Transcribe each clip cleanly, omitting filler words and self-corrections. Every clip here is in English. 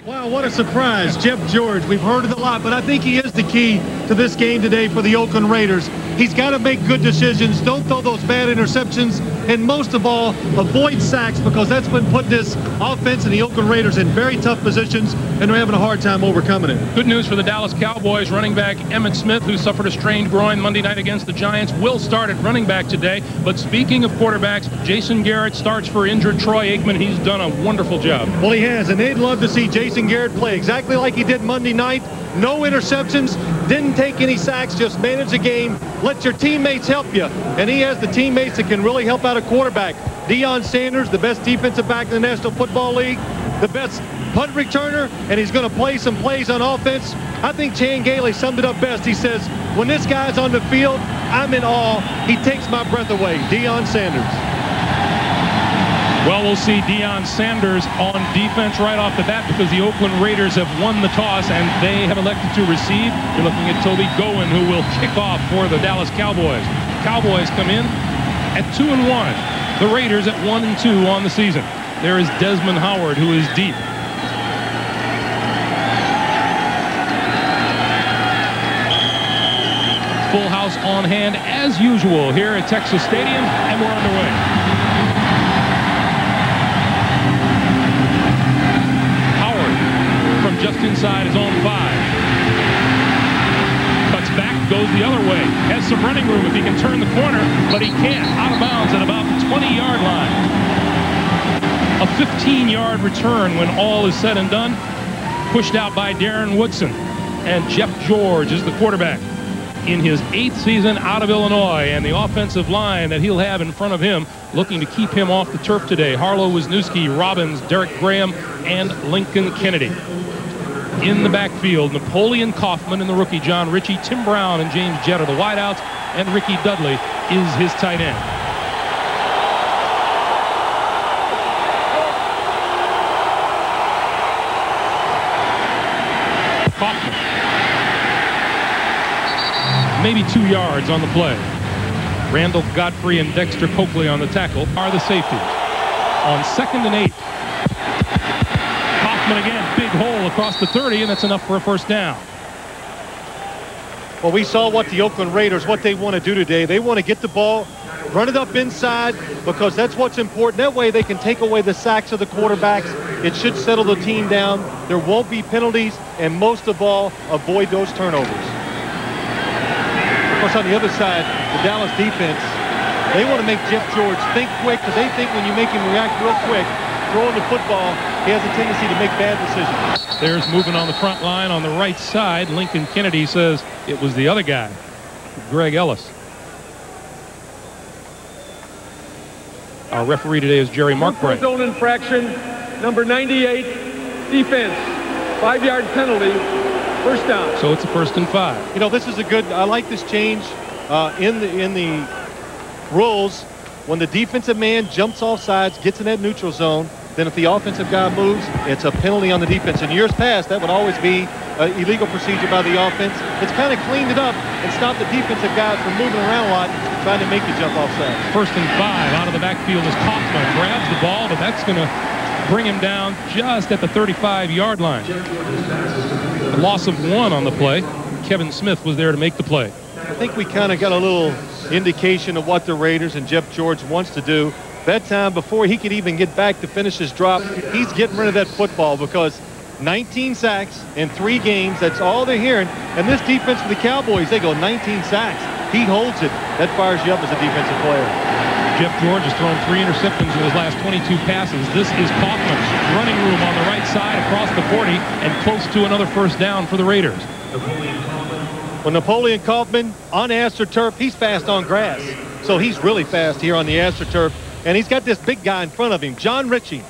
Wow, what a surprise. Jeff George, we've heard it a lot, but I think he is the key to this game today for the Oakland Raiders. He's got to make good decisions, don't throw those bad interceptions, and most of all, avoid sacks, because that's been putting this offense and the Oakland Raiders in very tough positions, and they're having a hard time overcoming it. Good news for the Dallas Cowboys. Running back Emmitt Smith, who suffered a strained groin Monday night against the Giants, will start at running back today. But speaking of quarterbacks, Jason Garrett starts for injured Troy Aikman. He's done a wonderful job. Well, he has, and they'd love to see Jason Garrett play exactly like he did Monday night. No interceptions, didn't take any sacks, just manage the game. Let your teammates help you. And he has the teammates that can really help out a quarterback. Deon Sanders, the best defensive back in the National Football League, the best punt returner, and he's going to play some plays on offense. I think Chan Gailey summed it up best. He says, when this guy's on the field, I'm in awe. He takes my breath away. Deon Sanders. Well, we'll see Deon Sanders on defense right off the bat, because the Oakland Raiders have won the toss and they have elected to receive. You're looking at Toby Gowen, who will kick off for the Dallas Cowboys. Cowboys come in at 2-1. The Raiders at 1-2 on the season. There is Desmond Howard, who is deep. Full house on hand as usual here at Texas Stadium, and we're underway. Just inside his own 5. Cuts back, goes the other way. Has some running room if he can turn the corner, but he can't. Out of bounds at about the 20-yard line. A 15-yard return when all is said and done. Pushed out by Charles Woodson. And Jeff George is the quarterback in his 8th season out of Illinois. And the offensive line that he'll have in front of him looking to keep him off the turf today. Harlow Wisniewski, Robbins, Derek Graham, and Lincoln Kennedy. In the backfield, Napoleon Kaufman and the rookie John Ritchie, Tim Brown and James Jett are the wideouts, and Ricky Dudley is his tight end. Kaufman. Maybe 2 yards on the play. Randall Godfrey and Dexter Coakley on the tackle are the safeties. On 2nd and 8. Again, big hole across the 30, and that's enough for a first down. Well, we saw what the Oakland Raiders, what they want to do today. They want to get the ball, run it up inside, because that's what's important. That way they can take away the sacks of the quarterbacks. It should settle the team down. There won't be penalties, and most of all, avoid those turnovers. Of course, on the other side, the Dallas defense, they want to make Jeff George think quick, because they think when you make him react real quick, throwing the football, he has a tendency to make bad decisions. There's movement on the front line on the right side. Lincoln Kennedy says it was the other guy, Greg Ellis. Our referee today is Jerry Markbright. Zone infraction, number 98, defense, 5-yard penalty, first down. So it's a 1st and 5. You know, this is a good, I like this change in the rules. When the defensive man jumps off sides, gets in that neutral zone, then if the offensive guy moves, it's a penalty on the defense. In years past, that would always be an illegal procedure by the offense. It's kind of cleaned it up and stopped the defensive guys from moving around a lot, trying to make you jump off sides. 1st and 5 out of the backfield as Kaufman grabs the ball, but that's going to bring him down just at the 35-yard line. A loss of 1 on the play. Kevin Smith was there to make the play. I think we kind of got a little indication of what the Raiders and Jeff George wants to do. That time, before he could even get back to finish his drop, he's getting rid of that football, because 19 sacks in 3 games, that's all they're hearing. And this defense for the Cowboys, they go 19 sacks. He holds it. That fires you up as a defensive player. Jeff George has thrown 3 interceptions in his last 22 passes. This is Kaufman. Running room on the right side across the 40 and close to another first down for the Raiders. Well, Napoleon Kaufman on AstroTurf, he's fast on grass. So he's really fast here on the AstroTurf. And he's got this big guy in front of him, John Ritchie.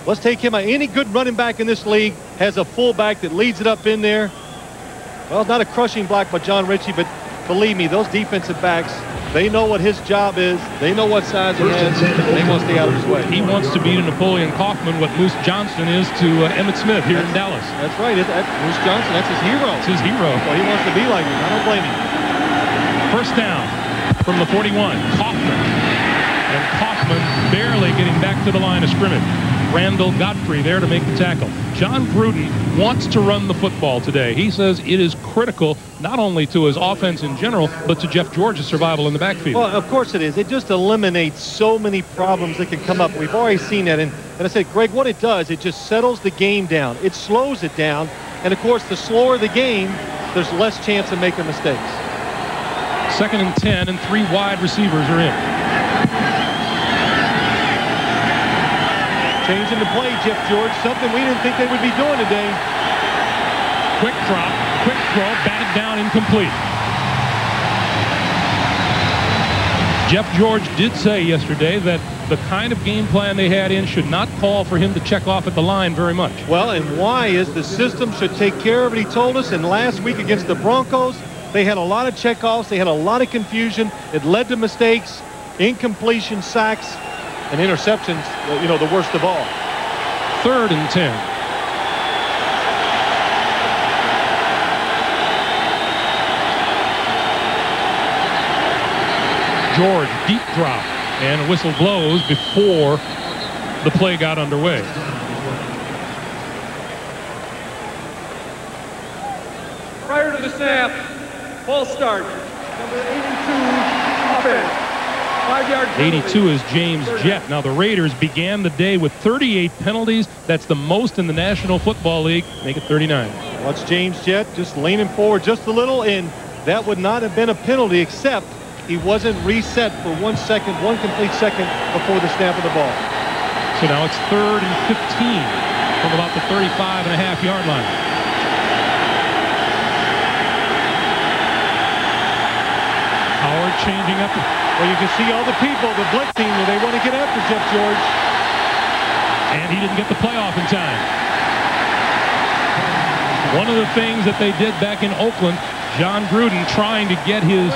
Let's take him out. Any good running back in this league has a fullback that leads it up in there. Well, not a crushing block by John Ritchie, but believe me, those defensive backs, they know what his job is. They know what size he has, and they want to stay out of his way. He wants to be to Napoleon Kaufman what Moose Johnston is to Emmitt Smith here in Dallas. That's right. Moose Johnston, that's his hero. It's his hero. Well, he wants to be like him. I don't blame him. First down from the 41. Kaufman. And Kaufman barely getting back to the line of scrimmage. Randall Godfrey there to make the tackle. John Gruden wants to run the football today. He says it is critical not only to his offense in general, but to Jeff George's survival in the backfield. Well, of course it is. It just eliminates so many problems that can come up. We've already seen that. And I said, Greg, what it does, it just settles the game down. It slows it down. And, of course, the slower the game, there's less chance of making mistakes. 2nd and 10, and 3 wide receivers are in. Changing the play, Jeff George, something we didn't think they would be doing today. Quick drop, quick throw, batted down, incomplete. Jeff George did say yesterday that the kind of game plan they had in should not call for him to check off at the line very much. Well, and why is the system should take care of it, he told us. And last week against the Broncos, they had a lot of checkoffs. They had a lot of confusion. It led to mistakes, incompletion, sacks, and interceptions, you know, the worst of all. 3rd and 10. George, deep drop, and whistle blows before the play got underway. Prior to the snap, false start. Number 82, offense. 5-yard penalty. 82 is James Jett. Now the Raiders began the day with 38 penalties. That's the most in the National Football League. Make it 39. Watch James Jett just leaning forward just a little, and that would not have been a penalty except he wasn't reset for 1 second, 1 complete second before the snap of the ball. So now it's 3rd and 15 from about the 35.5-yard line. Howard changing up. Well, you can see all the people, the blitzing, where they want to get after Jeff George. And he didn't get the playoff in time. One of the things that they did back in Oakland, John Gruden trying to get his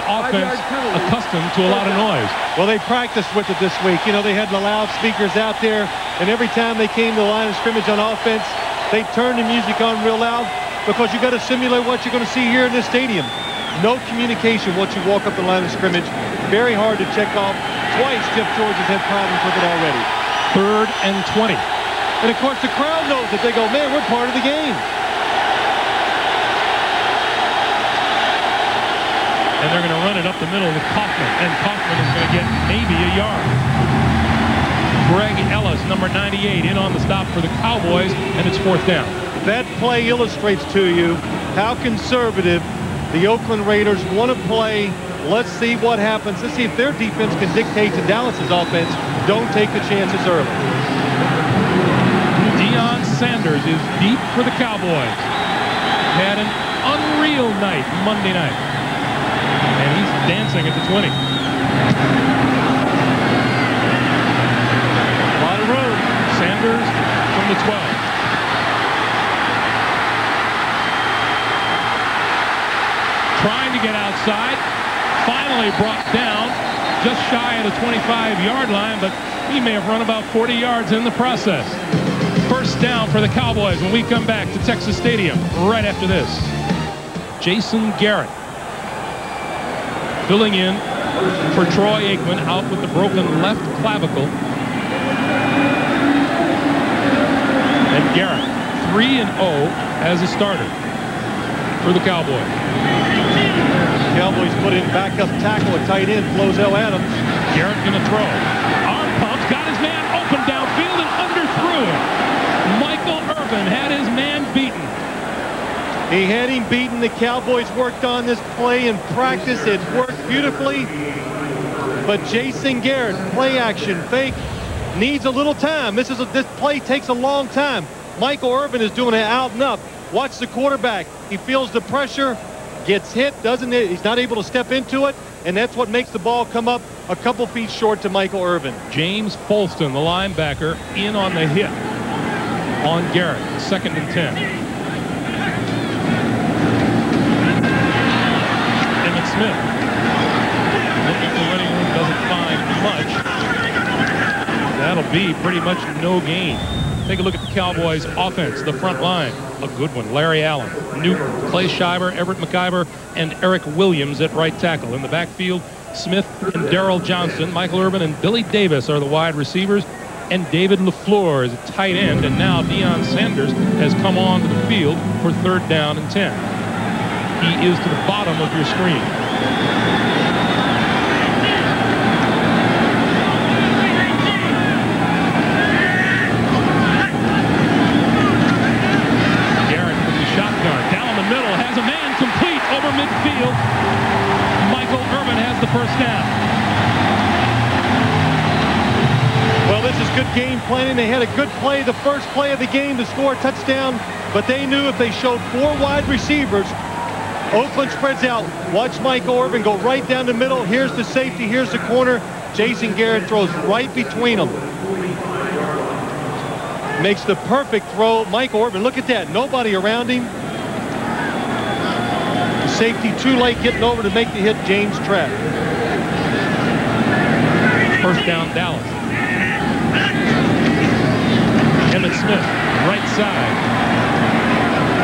offense accustomed to a lot of noise. Well, they practiced with it this week. You know, they had the loudspeakers out there, and every time they came to the line of scrimmage on offense, they turned the music on real loud, because you got to simulate what you're going to see here in this stadium. No communication once you walk up the line of scrimmage. Very hard to check off. Twice Jeff George has had problems with it already. 3rd and 20. And of course the crowd knows it. They go, man, we're part of the game. And they're going to run it up the middle with Kaufman. And Kaufman is going to get maybe a yard. Greg Ellis, number 98, in on the stop for the Cowboys, and it's 4th down. That play illustrates to you how conservative the Oakland Raiders want to play. Let's see what happens. Let's see if their defense can dictate to Dallas's offense. Don't take the chances early. Deon Sanders is deep for the Cowboys. Had an unreal night Monday night. And he's dancing at the 20. A lot of room. Sanders from the 12. Trying to get outside, finally brought down just shy of the 25-yard line, but he may have run about 40 yards in the process. 1st down for the Cowboys when we come back to Texas Stadium right after this. Jason Garrett filling in for Troy Aikman, out with the broken left clavicle. And Garrett 3-0 as a starter for the Cowboys. Cowboys put in backup tackle at tight end, Flozell Adams. Garrett going to throw. Arm pumps, got his man open downfield and underthrew him. Michael Irvin had his man beaten. He had him beaten. The Cowboys worked on this play in practice. It worked beautifully. But Jason Garrett, play action, fake, needs a little time. This play takes a long time. Michael Irvin is doing it out and up. Watch the quarterback. He feels the pressure, gets hit, doesn't it? He's not able to step into it, and that's what makes the ball come up a couple feet short to Michael Irvin. James Folston, the linebacker, in on the hit on Garrett. 2nd and 10. Emmett Smith. Looking at the running room, doesn't find much. That'll be pretty much no gain. Take a look at the Cowboys offense, the front line. A good one. Larry Allen, Newton, Clay Schreiber, Everett McIver, and Eric Williams at right tackle. In the backfield, Smith and Darrell Johnston. Michael Urban and Billy Davis are the wide receivers. And David LaFleur is a tight end. And now Deon Sanders has come onto the field for 3rd down and 10. He is to the bottom of your screen. Garrett from the shotgun. Down the middle. Has a man complete over midfield. Michael Urban has the 1st down. Well, this is good game planning. They had a good play, the first play of the game to score a touchdown, but they knew if they showed 4 wide receivers, Oakland spreads out. Watch Michael Urban go right down the middle. Here's the safety, here's the corner. Jason Garrett throws right between them. Makes the perfect throw. Michael Urban, look at that. Nobody around him. The safety too late getting over to make the hit. James Trapp. 1st down, Dallas. Emmett Smith, right side,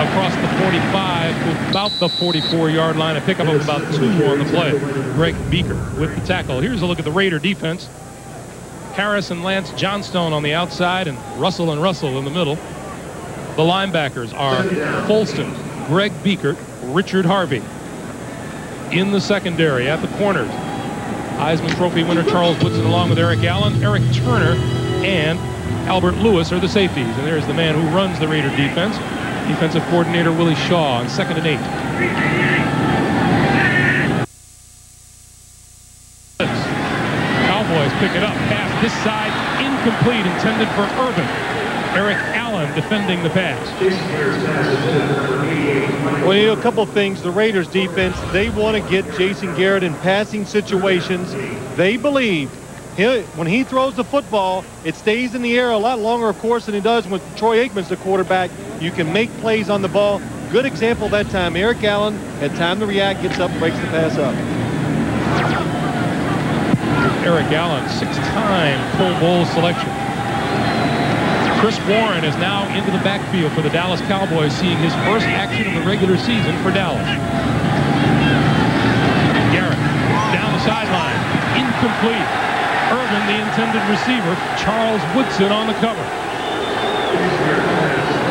across the 45 to about the 44-yard line. A pickup of about 2 on the play. Greg Beaker with the tackle. Here's a look at the Raider defense. Harris and Lance Johnstone on the outside, and Russell in the middle. The linebackers are Folston, Greg Beaker, Richard Harvey. In the secondary at the corners, Heisman Trophy winner Charles Woodson along with Eric Allen, Eric Turner, and Albert Lewis are the safeties. And there's the man who runs the Raider defense, defensive coordinator Willie Shaw, on 2nd and 8. Cowboys pick it up, pass this side, incomplete, intended for Urban. Eric Allen defending the pass. Well, you know, a couple of things. The Raiders defense, they want to get Jason Garrett in passing situations. They believe when he throws the football, it stays in the air a lot longer, of course, than it does when Troy Aikman's the quarterback. You can make plays on the ball. Good example that time. Eric Allen had time to react, gets up, breaks the pass up. Eric Allen, 6-time Pro Bowl selection. Chris Warren is now into the backfield for the Dallas Cowboys, seeing his first action of the regular season for Dallas. Garrett down the sideline, incomplete. Urban, the intended receiver. Charles Woodson on the cover.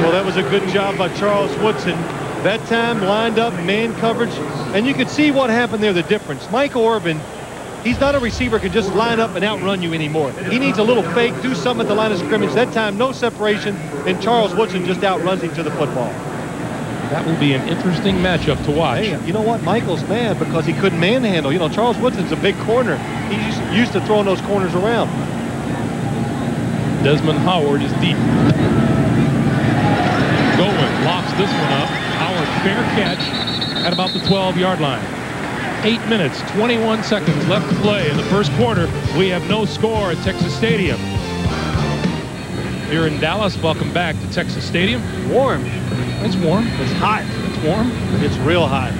Well, that was a good job by Charles Woodson. That time lined up, man coverage, and you could see what happened there, the difference. Michael Urban, he's not a receiver who can just line up and outrun you anymore. He needs a little fake, do something at the line of scrimmage. That time, no separation, and Charles Woodson just outruns him to the football. That will be an interesting matchup to watch. Hey, you know what? Michael's mad because he couldn't manhandle. You know, Charles Woodson's a big corner. He's used to throwing those corners around. Desmond Howard is deep. Gowen locks this one up. Howard, fair catch at about the 12-yard line. 8 minutes, 21 seconds left to play in the first quarter. We have no score at Texas Stadium. Here in Dallas, welcome back to Texas Stadium. Warm. It's warm. It's hot. It's warm. It's real hot.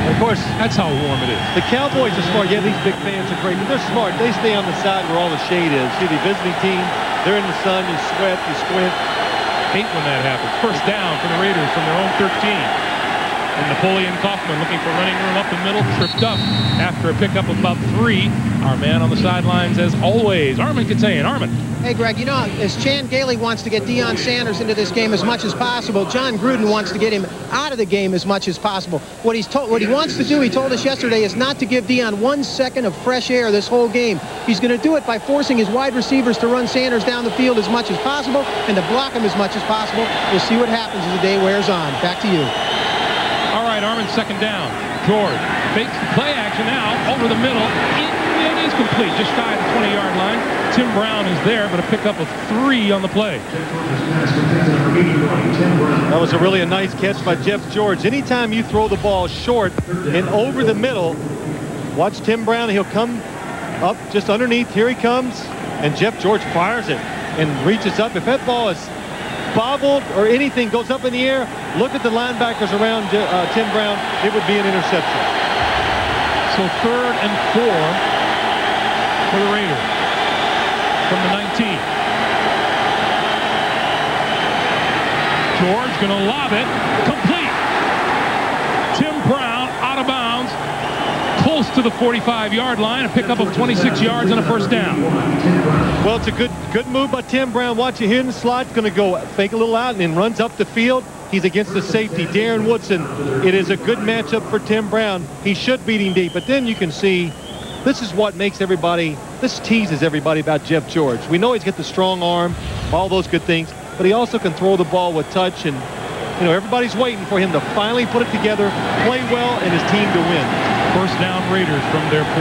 Of course, that's how warm it is. The Cowboys are smart. Yeah, these big fans are great, but they're smart. They stay on the side where all the shade is. See, the visiting team, they're in the sun, you sweat, you squint. Hate when that happens. First down for the Raiders from their own 13. And Napoleon Kaufman looking for running room up the middle, tripped up after a pickup of about 3. Our man on the sidelines, as always, Armin Katayan. Armin. Hey, Greg, you know, as Chan Gailey wants to get Deon Sanders into this game as much as possible, John Gruden wants to get him out of the game as much as possible. What he wants to do, he told us yesterday, is not to give Deon 1 second of fresh air this whole game. He's going to do it by forcing his wide receivers to run Sanders down the field as much as possible and to block him as much as possible. We'll see what happens as the day wears on. Back to you. All right, Armin, 2nd down. George fakes the play action now over the middle. It is complete, just shy of the 20-yard line. Tim Brown is there, but a pickup of 3 on the play. That was a nice catch by Jeff George. Anytime you throw the ball short and over the middle, watch Tim Brown. He'll come up just underneath. Here he comes, and Jeff George fires it and reaches up. If that ball is bobbled or anything goes up in the air, look at the linebackers around Tim Brown. It would be an interception. So 3rd and 4 for the Raiders from the 19. George going to lob it. Complete. Tim Brown out of bounds to the 45-yard line, a pickup of 26 yards and a first down. Well, it's a good move by Tim Brown. Watch it here in the slot. Going to go fake a little out and then runs up the field. He's against the safety, Deon Woodson. It is a good matchup for Tim Brown. He should beat him deep. But then you can see this is what makes everybody, this teases everybody about Jeff George. We know he's got the strong arm, all those good things, but he also can throw the ball with touch. And, you know, everybody's waiting for him to finally put it together, play well, and his team to win. First down Raiders from their 45.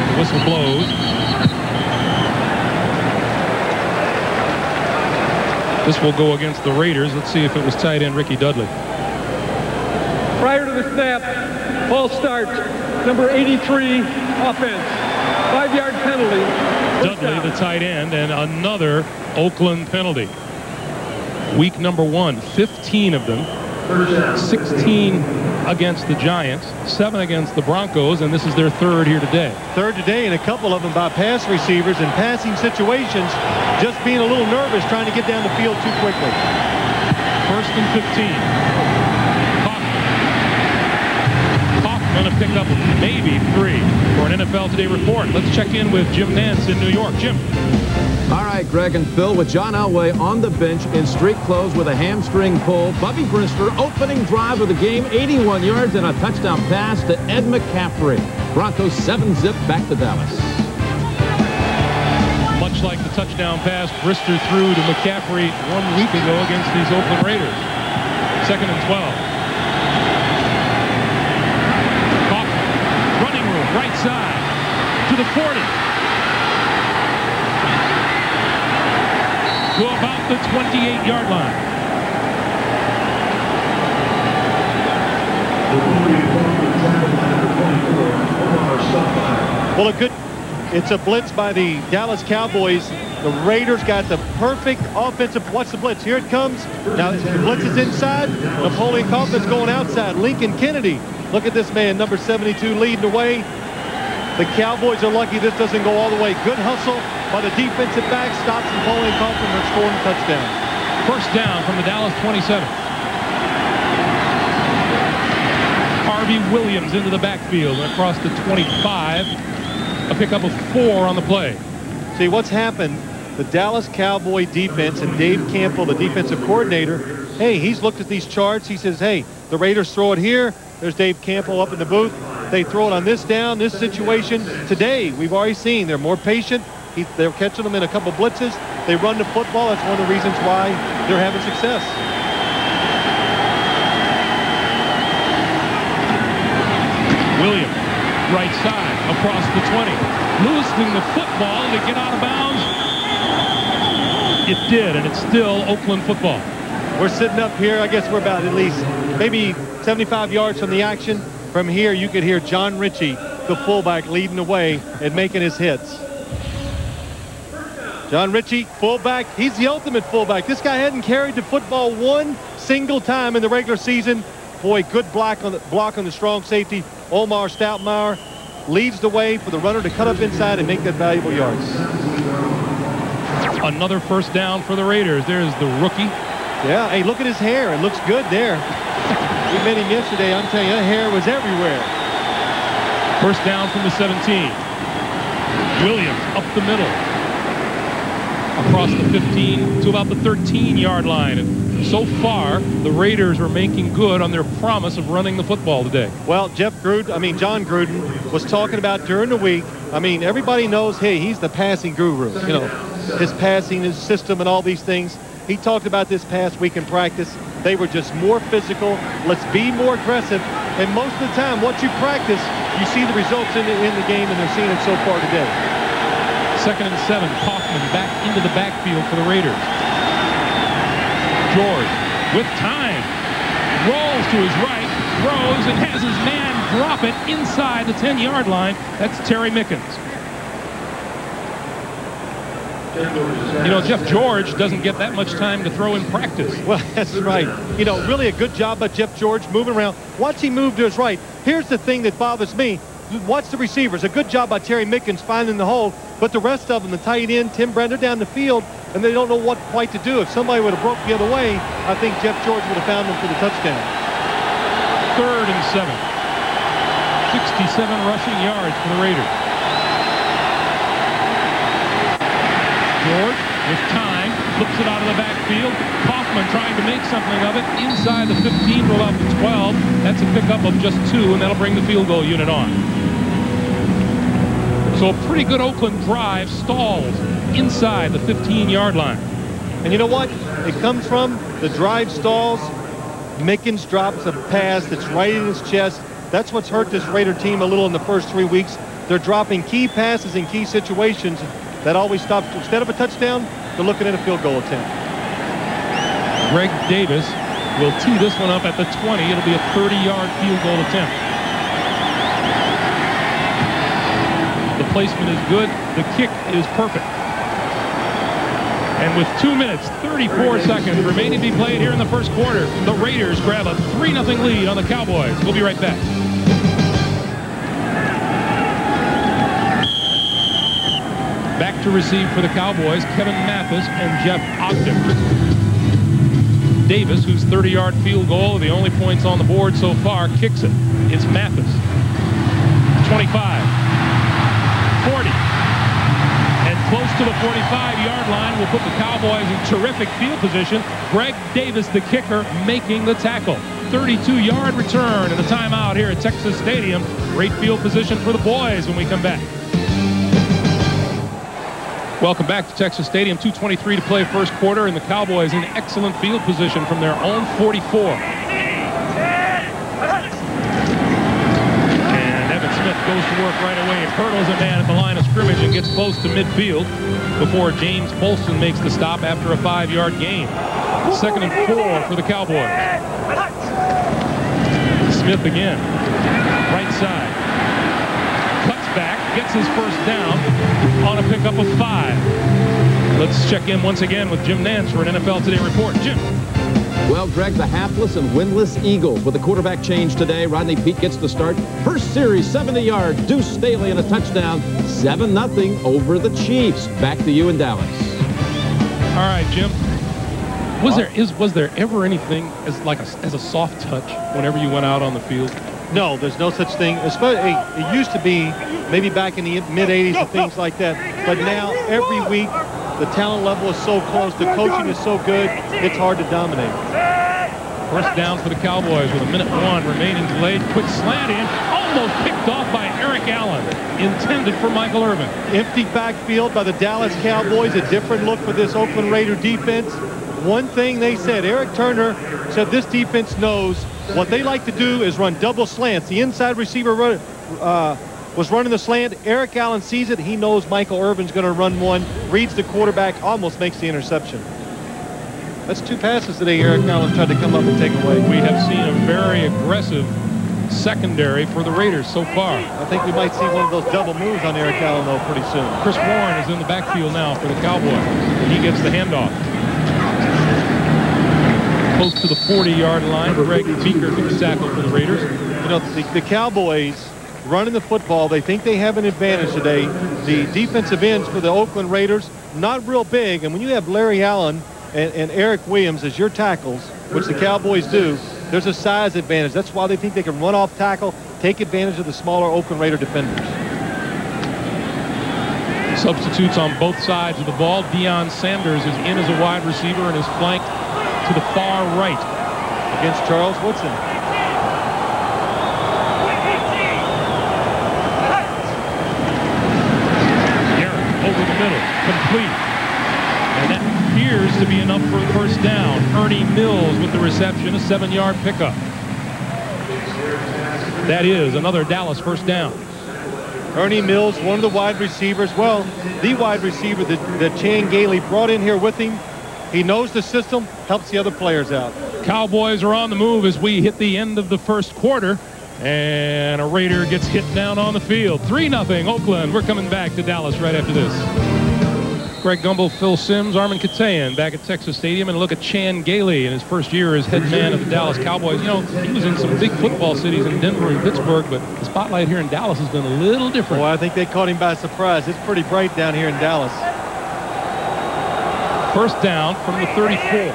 The whistle blows. This will go against the Raiders. Let's see if it was tight end Ricky Dudley. Prior to the snap, false start, number 83, offense. 5-yard penalty. Dudley, the tight end, and another Oakland penalty. Week number 1, 15 of them. 16 against the Giants, 7 against the Broncos, and this is their third here today. Third today, and a couple of them by pass receivers in passing situations, just being a little nervous trying to get down the field too quickly. First and 15. Hoffman to pick up maybe 3 for an NFL Today report. Let's check in with Jim Nantz in New York. Jim. All right, Greg and Phil, with John Elway on the bench in street clothes with a hamstring pull. Bubby Brister, opening drive of the game, 81 yards and a touchdown pass to Ed McCaffrey. Broncos 7-zip back to Dallas. Much like the touchdown pass Brister threw to McCaffrey 1 week ago against these Oakland Raiders. 2nd and 12. Hoffman, running room, right side to the 40. To about the 28-yard line. Well, it's a blitz by the Dallas Cowboys. The Raiders got the perfect offensive. Watch the blitz. Here it comes. Now the blitz is inside. Napoleon Kaufman's going outside. Lincoln Kennedy. Look at this man, number 72, leading the way. The Cowboys are lucky this doesn't go all the way. Good hustle by the defensive back. Stops Napoleon Kaufman from scoring a touchdown. First down from the Dallas 27. Harvey Williams into the backfield across the 25. A pickup of 4 on the play. See what's happened. The Dallas Cowboy defense and Dave Campbell, the defensive coordinator, hey, he's looked at these charts. He says, hey, the Raiders throw it here. There's Dave Campbell up in the booth. They throw it on this down, this situation. Today, we've already seen they're more patient. They're catching them in a couple blitzes. They run the football. That's one of the reasons why they're having success. Williams, right side, across the 20. Loosening the football to get out of bounds. It did, and it's still Oakland football. We're sitting up here. I guess we're about at least maybe 75 yards from the action. From here, you could hear John Ritchie, the fullback, leading the way and making his hits. John Ritchie, fullback. He's the ultimate fullback. This guy hadn't carried the football one single time in the regular season. Boy, good block on the strong safety. Omar Stoutmire leads the way for the runner to cut up inside and make that valuable yards. Another first down for the Raiders. There's the rookie. Yeah, hey, look at his hair. It looks good there. We met him yesterday. I'm telling you, that hair was everywhere. First down from the 17. Williams up the middle. Across the 15 to about the 13-yard line. And so far, the Raiders are making good on their promise of running the football today. Well, John Gruden was talking about during the week. I mean, everybody knows, hey, he's the passing guru. You know, his passing, his system, and all these things. He talked about this past week in practice. They were just more physical. Let's be more aggressive. And most of the time, once you practice, you see the results in the game, and they're seeing it so far today. 2nd and 7. Kaufman back into the backfield for the Raiders. George with time. Rolls to his right. Throws and has his man drop it inside the 10-yard line. That's Terry Mickens. You know, Jeff George doesn't get that much time to throw in practice. Well, that's right. You know, really a good job by Jeff George moving around. Watch him move to his right. Here's the thing that bothers me. Watch the receivers. A good job by Terry Mickens finding the hole. But the rest of them, the tight end, Tim Brown, they're down the field, and they don't know what quite to do. If somebody would have broke the other way, I think Jeff George would have found them for the touchdown. 3rd and 7. 67 rushing yards for the Raiders. George with time, flips it out of the backfield. Kaufman trying to make something of it inside the 15 to about the 12. That's a pickup of just 2, and that'll bring the field goal unit on. So a pretty good Oakland drive stalls inside the 15-yard line. And you know what? It comes from the drive stalls. Mickens drops a pass that's right in his chest. That's what's hurt this Raider team a little in the first 3 weeks. They're dropping key passes in key situations. That always stops. Instead of a touchdown, they're looking at a field goal attempt. Greg Davis will tee this one up at the 20. It'll be a 30-yard field goal attempt. The placement is good. The kick is perfect. And with 2 minutes, 34 seconds remaining to be played here in the first quarter, the Raiders grab a 3-0 lead on the Cowboys. We'll be right back. Back to receive for the Cowboys, Kevin Mathis and Jeff Ogden. Davis, whose 30-yard field goal, the only points on the board so far, kicks it. It's Mathis. 25. 40. And close to the 45-yard line will put the Cowboys in terrific field position. Greg Davis, the kicker, making the tackle. 32-yard return and a timeout here at Texas Stadium. Great field position for the boys when we come back. Welcome back to Texas Stadium. 2:23 to play first quarter, and the Cowboys in excellent field position from their own 44. And Evan Smith goes to work right away and hurdles a man at the line of scrimmage and gets close to midfield before James Polston makes the stop after a 5-yard gain. 2nd and 4 for the Cowboys. Smith again, right side. Back, gets his first down on a pickup of 5. Let's check in once again with Jim Nantz for an NFL Today report. Jim. Well, Greg, the hapless and winless Eagles with a quarterback change today. Rodney Peete gets the start. First series, 70 yards. Deuce Staley and a touchdown. 7-0 over the Chiefs. Back to you in Dallas. All right, Jim. Was there ever anything as a soft touch whenever you went out on the field? No, there's no such thing. Especially, it used to be maybe back in the mid-'80s and things like that. But now, every week, the talent level is so close. The coaching is so good, it's hard to dominate. First down for the Cowboys with 1:01 remaining delayed. Quick slant in. Almost picked off by Eric Allen. Intended for Michael Irvin. Empty backfield by the Dallas Cowboys. A different look for this Oakland Raider defense. One thing they said, Eric Turner said this defense knows what they like to do is run double slants. The inside receiver was running the slant. Eric Allen sees it. He knows Michael Irvin's going to run one. Reads the quarterback. Almost makes the interception. That's 2 passes today Eric Allen tried to come up and take away. We have seen a very aggressive secondary for the Raiders so far. I think we might see one of those double moves on Eric Allen, though, pretty soon. Chris Warren is in the backfield now for the Cowboys. He gets the handoff. Close to the 40-yard line. Greg Beaker gets tackled for the Raiders. You know, the Cowboys running the football. They think they have an advantage today. The defensive ends for the Oakland Raiders, not real big. And when you have Larry Allen and Eric Williams as your tackles, which the Cowboys do, there's a size advantage. That's why they think they can run off tackle, take advantage of the smaller Oakland Raider defenders. Substitutes on both sides of the ball. Deon Sanders is in as a wide receiver and is flanked to the far right against Charles Woodson. Garrett over the middle, complete. And that appears to be enough for a first down. Ernie Mills with the reception, a 7-yard pickup. That is another Dallas first down. Ernie Mills, one of the wide receivers. Well, the wide receiver that Chan Gailey brought in here with him. He knows the system, helps the other players out. Cowboys are on the move as we hit the end of the first quarter. And a Raider gets hit down on the field. 3-0 Oakland. We're coming back to Dallas right after this. Greg Gumbel, Phil Simms, Armin Katayan back at Texas Stadium, and a look at Chan Gailey in his first year as head man of the Dallas Cowboys. You know, he was in some big football cities in Denver and Pittsburgh, but the spotlight here in Dallas has been a little different. Well, I think they caught him by surprise. It's pretty bright down here in Dallas. First down from the 34.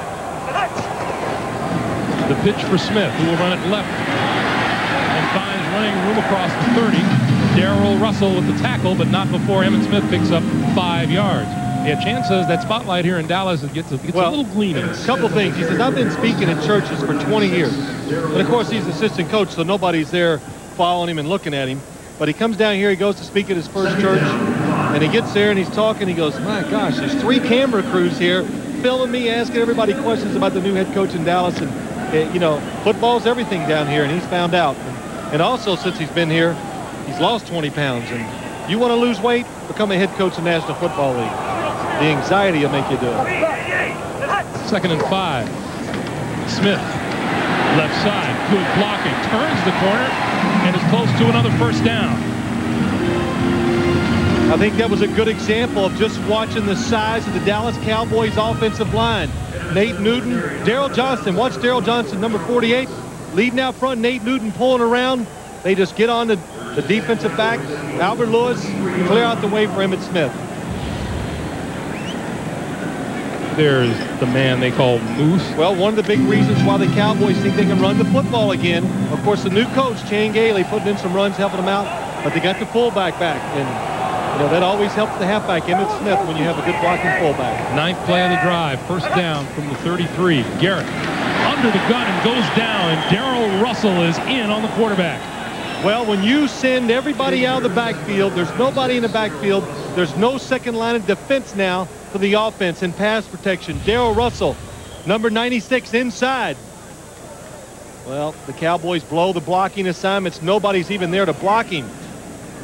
The pitch for Smith, who will run it left and finds running room across the 30. Darrell Russell with the tackle, but not before Emmitt Smith picks up 5 yards. Yeah, Chan says that spotlight here in Dallas gets a little gleaming. A couple things. He says, I've been speaking in churches for 20 years. But, of course, he's assistant coach, so nobody's there following him and looking at him. But he comes down here, he goes to speak at his first church, and he gets there and he's talking. He goes, my gosh, there's 3 camera crews here filming me, asking everybody questions about the new head coach in Dallas. And, you know, football's everything down here, and he's found out. And also, since he's been here, he's lost 20 pounds. And you want to lose weight? Become a head coach in the National Football League. The anxiety will make you do it. 2nd and 5. Smith, left side, good blocking, turns the corner, and is close to another first down. I think that was a good example of just watching the size of the Dallas Cowboys offensive line. Nate Newton, Darrell Johnston. Watch Darrell Johnston, number 48, leading out front. Nate Newton pulling around. They just get on the defensive back. Albert Lewis, clear out the way for Emmitt Smith. There's the man they call Moose. Well, one of the big reasons why the Cowboys think they can run the football again. Of course, the new coach, Chan Gailey, putting in some runs, helping them out. But they got the fullback back. And, you know, that always helps the halfback, Emmitt Smith, when you have a good blocking fullback. 9th play of the drive. First down from the 33. Garrett under the gun and goes down. And Darrell Russell is in on the quarterback. Well, when you send everybody out of the backfield, there's nobody in the backfield. There's no second line of defense now for the offense in pass protection. Darrell Russell, number 96, inside. Well, the Cowboys blow the blocking assignments. Nobody's even there to block him.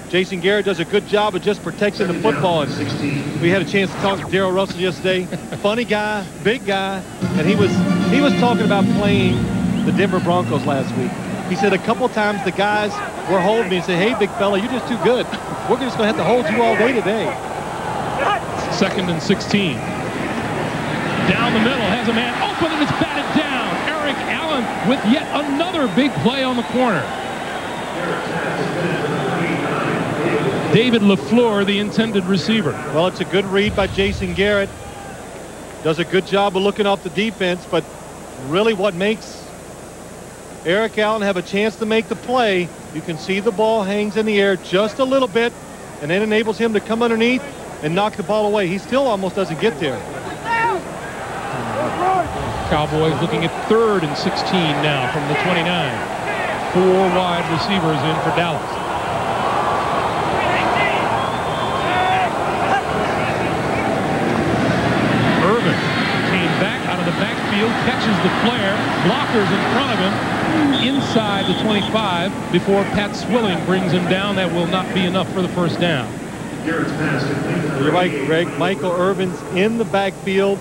Jason Garrett does a good job of just protecting the football. And we had a chance to talk to Darrell Russell yesterday. Funny guy, big guy, and he was talking about playing the Denver Broncos last week. He said a couple times the guys were holding me and said, hey, big fella, you're just too good. We're just going to have to hold you all day today. 2nd and 16. Down the middle, has a man open and it's batted down. Eric Allen with yet another big play on the corner. David LaFleur, the intended receiver. Well, it's a good read by Jason Garrett. Does a good job of looking off the defense, but really what makes Eric Allen have a chance to make the play, you can see the ball hangs in the air just a little bit, and then enables him to come underneath and knock the ball away. He still almost doesn't get there. Cowboys looking at 3rd and 16 now from the 29. 4 wide receivers in for Dallas. Irvin came back out of the backfield, catches the flare, blockers in front of him, inside the 25 before Pat Swilling brings him down. That will not be enough for the first down. You're right, Greg. Michael Irvin's in the backfield.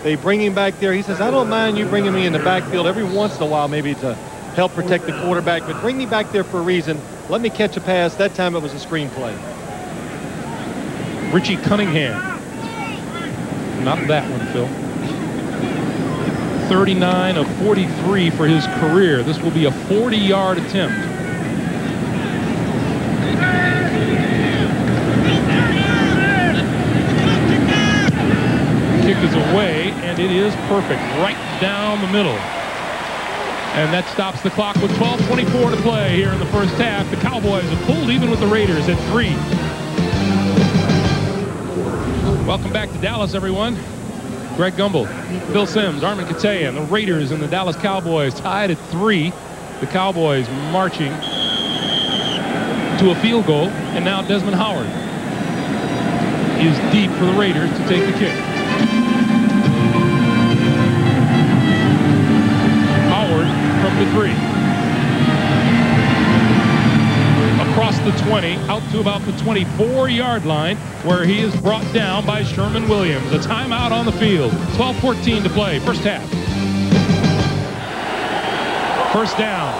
They bring him back there. He says, I don't mind you bringing me in the backfield every once in a while, maybe to help protect the quarterback, but bring me back there for a reason. Let me catch a pass. That time it was a screen play. Richie Cunningham. Not that one, Phil. 39 of 43 for his career. This will be a 40-yard attempt. Kick is away, and it is perfect. Right down the middle. And that stops the clock with 12:24 to play here in the first half. The Cowboys have pulled even with the Raiders at 3. Welcome back to Dallas, everyone. Greg Gumbel, Phil Simms, Armin Katayan, the Raiders and the Dallas Cowboys tied at 3. The Cowboys marching to a field goal, and now Desmond Howard is deep for the Raiders to take the kick. Howard from the 3. Across the 20, out to about the 24-yard line, where he is brought down by Sherman Williams. A timeout on the field. 12:14 to play, first half. First down.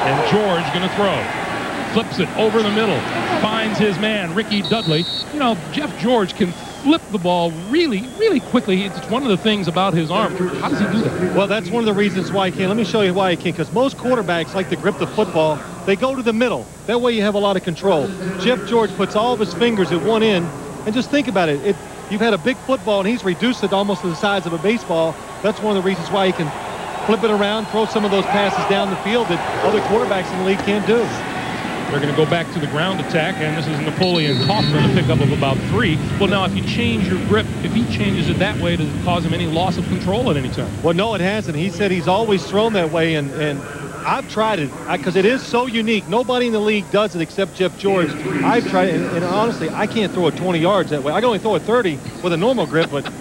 And George going to throw. Flips it over the middle. Finds his man, Ricky Dudley. You know, Jeff George can flip the ball really, really quickly. It's one of the things about his arm. How does he do that? Well, that's one of the reasons why he can. Let me show you why he can. Because most quarterbacks like to grip the football. They go to the middle. That way you have a lot of control. Jeff George puts all of his fingers at one end. And just think about it. You've had a big football, and he's reduced it almost to the size of a baseball. That's one of the reasons why he can flip it around, throw some of those passes down the field that other quarterbacks in the league can't do. They're going to go back to the ground attack, and this is Napoleon Kaufman, a pickup of about 3. Well, now, if you change your grip, if he changes it that way, does it cause him any loss of control at any time? Well, no, it hasn't. He said he's always thrown that way, and I've tried it because it is so unique. Nobody in the league does it except Jeff George. I've tried it, and honestly, I can't throw it 20 yards that way. I can only throw it 30 with a normal grip, but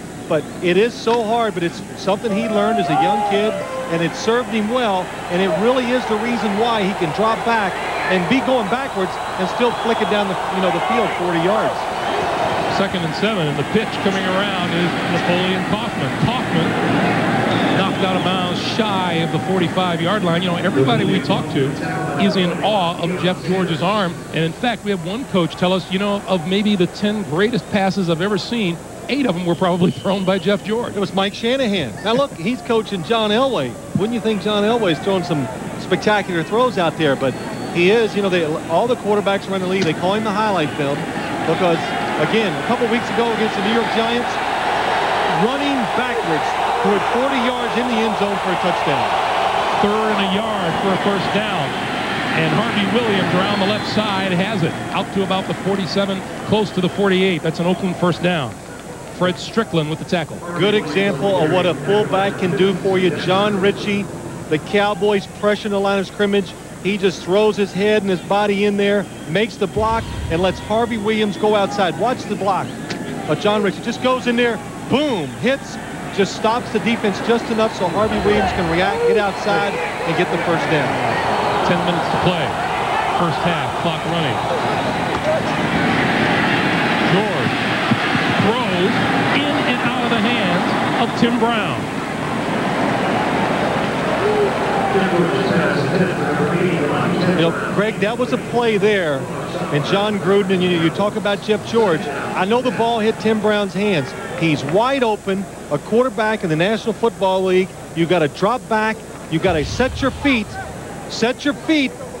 it is so hard. But it's something he learned as a young kid, and it served him well, and it really is the reason why he can drop back and be going backwards and still flick it down the field 40 yards. 2nd and 7, and the pitch coming around is Napoleon Kaufman. Kaufman knocked out of bounds shy of the 45-yard line. You know, everybody we talk to is in awe of Jeff George's arm. And in fact, we have one coach tell us, you know, of maybe the 10 greatest passes I've ever seen, 8 of them were probably thrown by Jeff George. It was Mike Shanahan. Now look, he's coaching John Elway. Wouldn't you think John Elway's throwing some spectacular throws out there? But he is, you know, all the quarterbacks around the league, they call him the highlight film because, again, a couple weeks ago against the New York Giants, running backwards toward 40 yards in the end zone for a touchdown. 3rd and a yard for a first down. And Harvey Williams around the left side has it out to about the 47, close to the 48. That's an Oakland first down. Fred Strickland with the tackle. Good example of what a fullback can do for you. John Ritchie, the Cowboys pressure the line of scrimmage. He just throws his head and his body in there, makes the block, and lets Harvey Williams go outside. Watch the block. John Ritchie just goes in there, boom, hits, just stops the defense just enough so Harvey Williams can react, get outside, and get the first down. 10 minutes to play. First half, clock running. George throws in and out of the hands of Tim Brown. You know, Greg, that was a play there. And John Gruden, and you talk about Jeff George. I know the ball hit Tim Brown's hands. He's wide open, a quarterback in the National Football League. You got to drop back. You got to set your feet,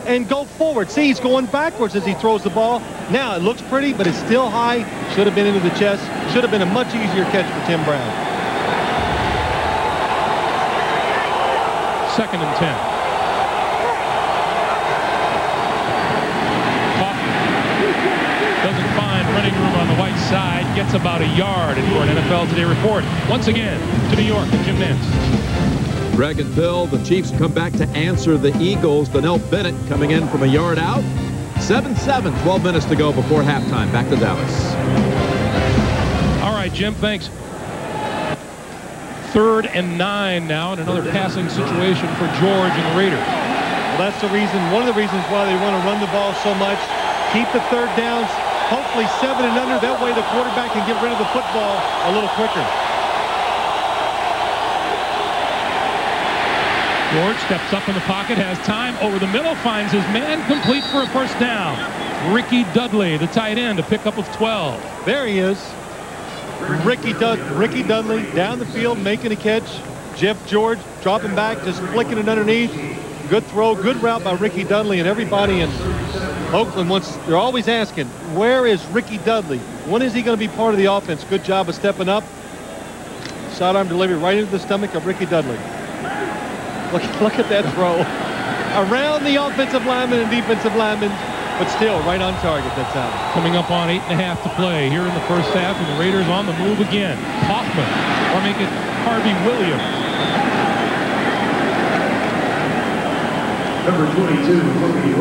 and go forward. See, he's going backwards as he throws the ball. Now, it looks pretty, but it's still high. Should have been into the chest. Should have been a much easier catch for Tim Brown. 2nd and 10. Doesn't find running room on the white side. Gets about a yard. And for an NFL Today report, once again, to New York, Jim Nantz. Greg and Bill, the Chiefs come back to answer the Eagles. Donnell Bennett coming in from a yard out. 7-7, 12 minutes to go before halftime. Back to Dallas. All right, Jim, thanks. 3rd and 9 now, and another passing situation for George and the Raiders. Well, that's the reason, one of the reasons why they want to run the ball so much. Keep the 3rd downs, hopefully 7 and under. That way the quarterback can get rid of the football a little quicker. George steps up in the pocket, has time over the middle, finds his man, complete for a first down. Ricky Dudley, the tight end, a pickup of 12. There he is. Ricky Dudley down the field making a catch. Jeff George dropping back, just flicking it underneath. Good throw, good route by Ricky Dudley, and everybody in Oakland they're always asking, where is Ricky Dudley? When is he going to be part of the offense? Good job of stepping up. Sidearm delivery right into the stomach of Ricky Dudley. Look at that throw. Around the offensive lineman and defensive lineman, but still right on target that time. Coming up on 8.5 to play here in the first half, and the Raiders on the move again. Kaufman, or make it Harvey Williams. Number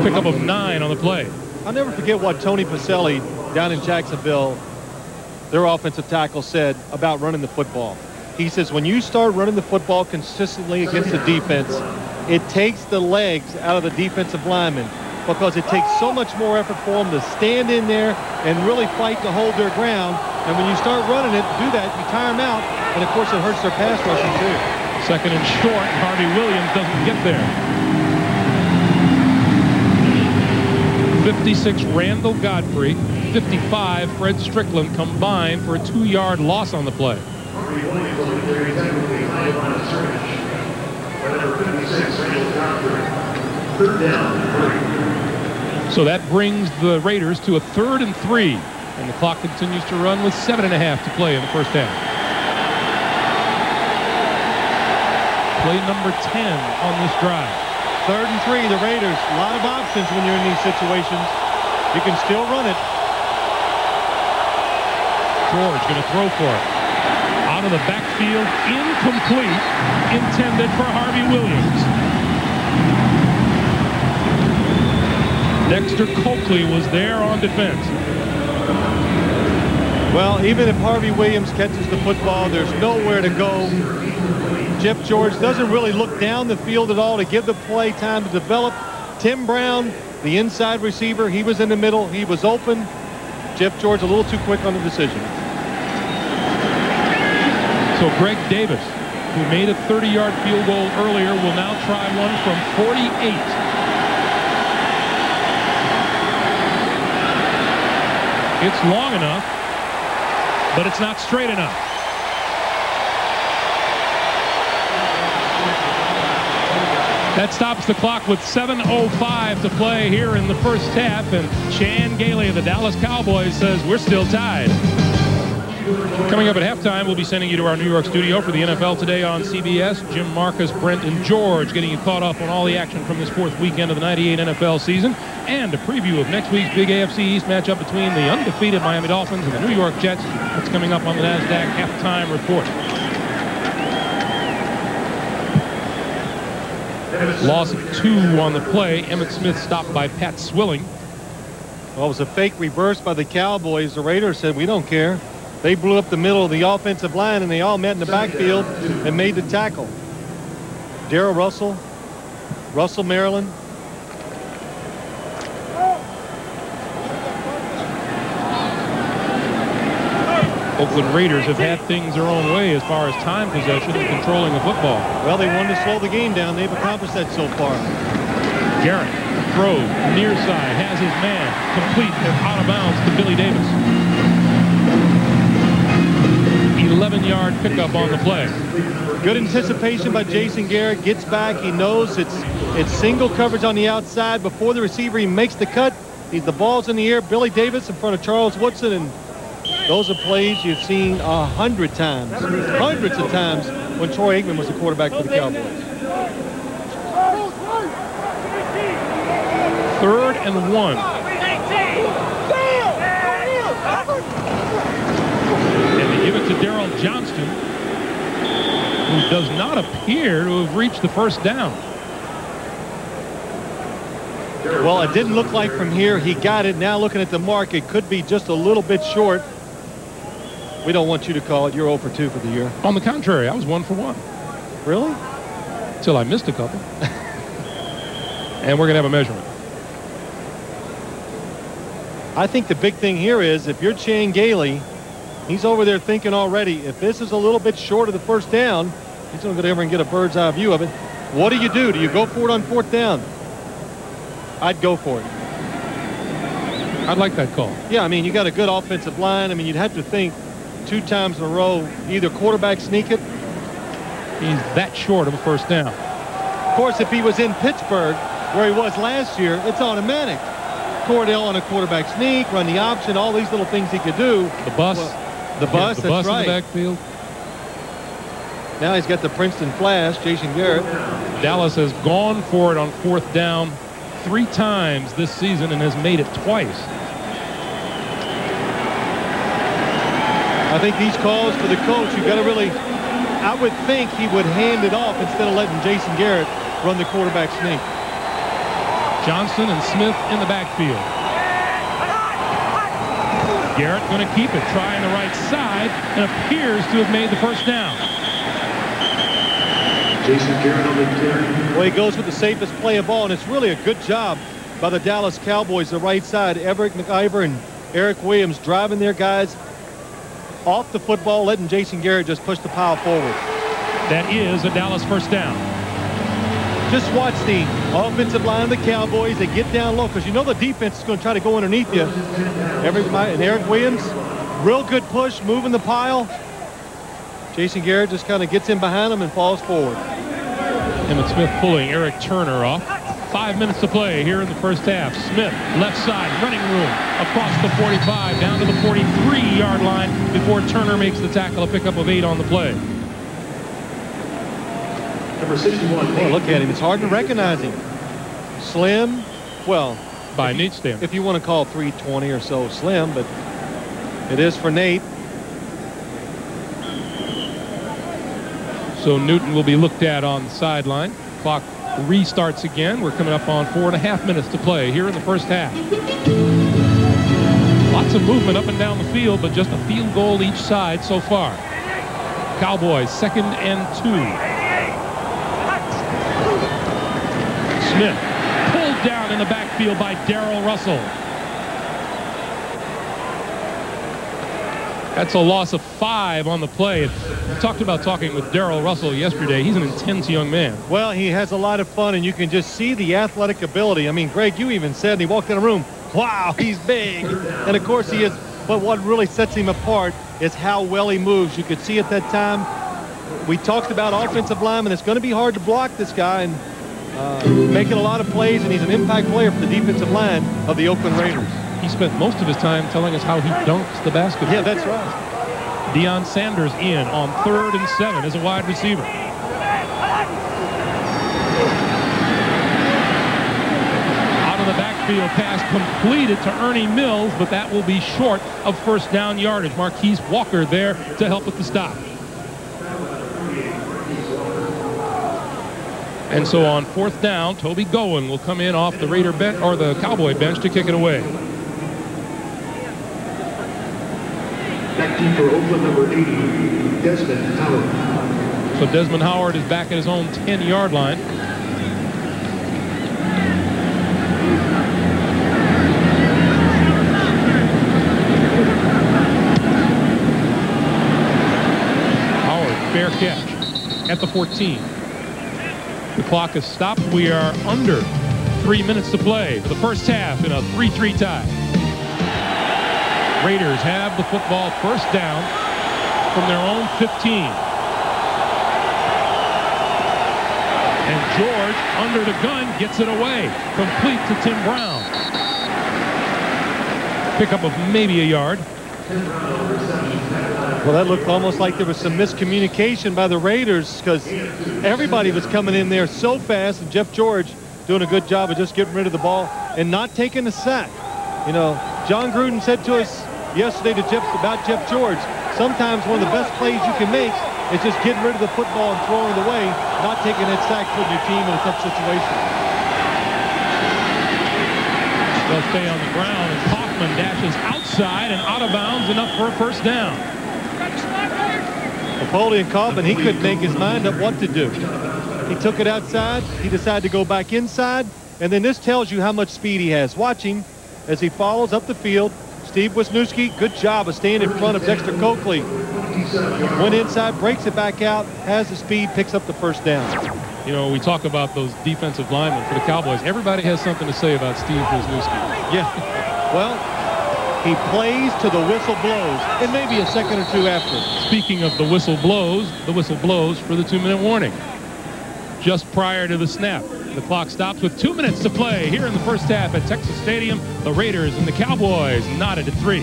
22. Pickup of 9 on the play. I'll never forget what Tony Pacelli down in Jacksonville, their offensive tackle, said about running the football. He says, when you start running the football consistently against the defense, it takes the legs out of the defensive linemen because it takes so much more effort for them to stand in there and really fight to hold their ground. And when you start running it, do that, you tire them out, and of course it hurts their pass rushing too. 2nd and short, Harvey Williams doesn't get there. 56, Randall Godfrey. 55, Fred Strickland combined for a 2-yard loss on the play. So that brings the Raiders to a 3rd and 3, and the clock continues to run with 7.5 to play in the first half. Play number 10 on this drive. 3rd and 3, the Raiders. A lot of options when you're in these situations. You can still run it. George going to throw for it. Out of the backfield, incomplete, intended for Harvey Williams. Dexter Coakley was there on defense. Well, even if Harvey Williams catches the football, there's nowhere to go. Jeff George doesn't really look down the field at all to give the play time to develop. Tim Brown, the inside receiver, he was in the middle. He was open. Jeff George a little too quick on the decision. So Greg Davis, who made a 30-yard field goal earlier, will now try one from 48. It's long enough, but it's not straight enough. That stops the clock with 7:05 to play here in the first half, and Chan Gailey of the Dallas Cowboys says we're still tied. Coming up at halftime, we'll be sending you to our New York studio for the NFL Today on CBS. Jim, Marcus, Brent, and George getting you caught up on all the action from this 4th weekend of the 98 NFL season, and a preview of next week's big AFC East matchup between the undefeated Miami Dolphins and the New York Jets. That's coming up on the NASDAQ halftime report. Loss of 2 on the play. Emmitt Smith stopped by Pat Swilling. Well, it was a fake reverse by the Cowboys. The Raiders said, we don't care. They blew up the middle of the offensive line, and they all met in the backfield and made the tackle. Darrell Russell, Russell Maryland. Oakland Raiders have had things their own way as far as time possession and controlling the football. Well, they wanted to slow the game down. They've accomplished that so far. Garrett throws near side, has his man complete and out of bounds to Billy Davis. 11-yard pickup on the play. Good anticipation by Jason Garrett. Gets back. He knows it's single coverage on the outside before the receiver. He makes the cut. The ball's in the air. Billy Davis in front of Charles Woodson, and those are plays you've seen 100 times, hundreds of times when Troy Aikman was the quarterback for the Cowboys. 3rd and 1. And they give it to Darrell Johnston, who does not appear to have reached the first down. Well, it didn't look like from here he got it. Now looking at the mark, it could be just a little bit short. We don't want you to call it. You're 0 for 2 for the year. On the contrary, I was 1 for 1. Really? Till I missed a couple. And we're going to have a measurement. I think the big thing here is if you're Chan Gailey, he's over there thinking already, if this is a little bit short of the first down, he's going to go over and get a bird's eye view of it. What do? Do you go for it on 4th down? I'd go for it. I'd like that call. Yeah, I mean, you got a good offensive line. I mean, you'd have to think 2 times in a row, either quarterback sneak it. He's that short of a first down. Of course, if he was in Pittsburgh, where he was last year, it's automatic. Cordell on a quarterback sneak, run the option, all these little things he could do. The bus. The bus, that's right. In the backfield. Now he's got the Princeton flash, Jason Garrett. Dallas has gone for it on 4th down 3 times this season and has made it twice. I think these calls for the coach, you got to really, I would think he would hand it off instead of letting Jason Garrett run the quarterback sneak. Johnston and Smith in the backfield. Garrett going to keep it, trying the right side, and appears to have made the first down. Jason Garrett on the 10. Well, he goes with the safest play of all, and it's really a good job by the Dallas Cowboys, the right side. Everett McIver and Eric Williams driving their guys off the football, letting Jason Garrett just push the pile forward. That is a Dallas first down. Just watch the offensive line of the Cowboys. They get down low because you know the defense is going to try to go underneath you. And Eric Williams, real good push, moving the pile. Jason Garrett just kind of gets in behind him and falls forward. Emmitt Smith pulling Eric Turner off. 5 minutes to play here in the first half. Smith, left side, running room, across the 45, down to the 43-yard line before Turner makes the tackle, a pickup of 8 on the play. Number 61. Boy, look at him. It's hard to recognize him. Slim. Well, by Nate Stammer. if you want to call 320 or so slim, but it is for Nate. So Newton will be looked at on the sideline. Clock restarts again. We're coming up on 4.5 minutes to play here in the first half. Lots of movement up and down the field, but just a field goal each side so far. Cowboys 2nd and 2. Smith pulled down in the backfield by Darrell Russell. That's a loss of 5 on the play. We talked about talking with Darrell Russell yesterday. He's an intense young man. Well, he has a lot of fun, and you can just see the athletic ability. I mean, Greg, you even said, and he walked in the room, wow, he's big. And, of course, he is. But what really sets him apart is how well he moves. You could see at that time, we talked about offensive linemen. It's going to be hard to block this guy, and making a lot of plays, and he's an impact player for the defensive line of the Oakland Raiders. He spent most of his time telling us how he dunks the basketball. Yeah, that's right. Deon Sanders in on 3rd and 7 as a wide receiver. Out of the backfield pass completed to Ernie Mills, but that will be short of first down yardage. Marquise Walker there to help with the stop. And so on 4th down, Toby Gowen will come in off the Raider bench or the Cowboy bench to kick it away. Back team for Oakland, number 80, Desmond Howard. So Desmond Howard is back at his own 10-yard line. Howard, fair catch at the 14. The clock is stopped. We are under 3 minutes to play for the first half in a 3-3 tie. Raiders have the football first down from their own 15. And George, under the gun, gets it away. Complete to Tim Brown. Pickup of maybe a yard. Well, that looked almost like there was some miscommunication by the Raiders because everybody was coming in there so fast, and Jeff George doing a good job of just getting rid of the ball and not taking the sack. You know, John Gruden said to us yesterday about Jeff George, sometimes one of the best plays you can make is just getting rid of the football and throwing it away, not taking that sack, putting your team in a tough situation. They'll stay on the ground, and Kaufman dashes outside and out of bounds, enough for a first down. Napoleon Kaufman, he couldn't make his mind up what to do. He took it outside. He decided to go back inside. And then this tells you how much speed he has. Watch him as he follows up the field. Steve Wisniewski, good job of staying in front of Dexter Coakley. Went inside, breaks it back out, has the speed, picks up the first down. You know, we talk about those defensive linemen for the Cowboys. Everybody has something to say about Steve Wisniewski. Yeah. Well, he plays to the whistle blows, and maybe a second or two after. Speaking of the whistle blows for the 2-minute warning. Just prior to the snap, the clock stops with 2 minutes to play here in the first half at Texas Stadium. The Raiders and the Cowboys knotted at 3.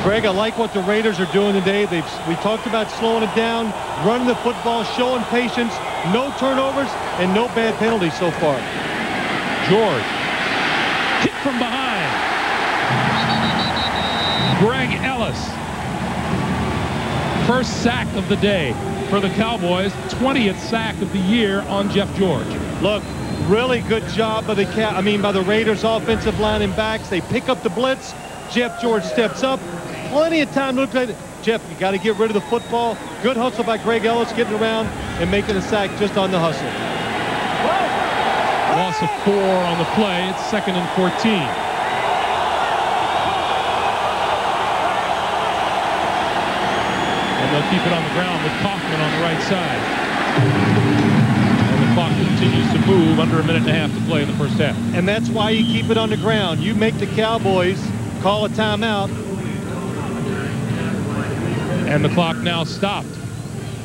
Greg, I like what the Raiders are doing today. We talked about slowing it down, running the football, showing patience, no turnovers, and no bad penalties so far. George, hit from behind. Greg Ellis, first sack of the day for the Cowboys, 20th sack of the year on Jeff George. Look, really good job by the Raiders offensive line and backs. They pick up the blitz. Jeff George steps up. Plenty of time to play. Jeff, you got to get rid of the football. Good hustle by Greg Ellis, getting around and making a sack just on the hustle. Loss of 4 on the play. It's 2nd and 14. And they'll keep it on the ground with Kaufman on the right side. And the clock continues to move. Under a minute and a half to play in the first half. And that's why you keep it on the ground. You make the Cowboys call a timeout. And the clock now stopped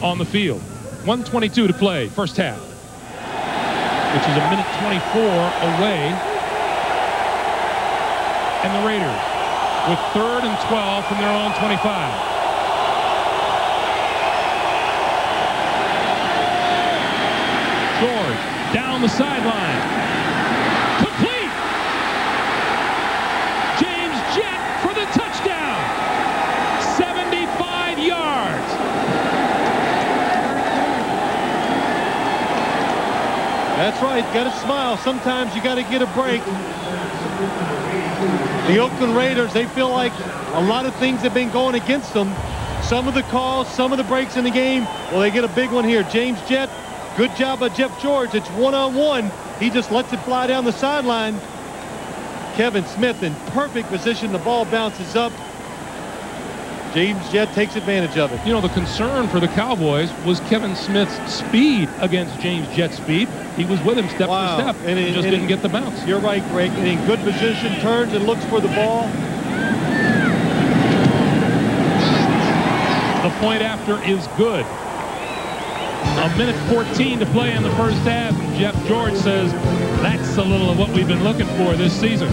on the field. 1:22 to play, first half. Which is a minute 24 away. And the Raiders with 3rd and 12 from their own 25. down the sideline. Complete! James Jett for the touchdown. 75 yards. That's right. Got to smile. Sometimes you got to get a break. The Oakland Raiders, they feel like a lot of things have been going against them. Some of the calls, some of the breaks in the game. Well, they get a big one here. James Jett, good job by Jeff George. It's one-on-one. He just lets it fly down the sideline. Kevin Smith in perfect position. The ball bounces up. James Jett takes advantage of it. You know, the concern for the Cowboys was Kevin Smith's speed against James Jett's speed. He was with him step for step and just didn't get the bounce. You're right, Greg. And in good position, turns and looks for the ball. The point after is good. A minute 14 to play in the first half. And Jeff George says that's a little of what we've been looking for this season.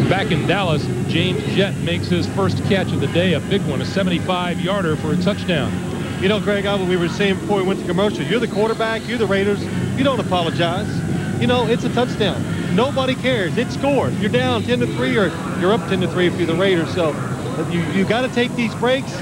Back in Dallas, James Jett makes his first catch of the day, a big one, a 75-yarder for a touchdown. You know, Greg, we were saying before we went to commercial, you're the quarterback, you're the Raiders, you don't apologize. You know, it's a touchdown. Nobody cares. It scored. You're down 10-3 or you're up 10-3 if you're the Raiders. So you got to take these breaks.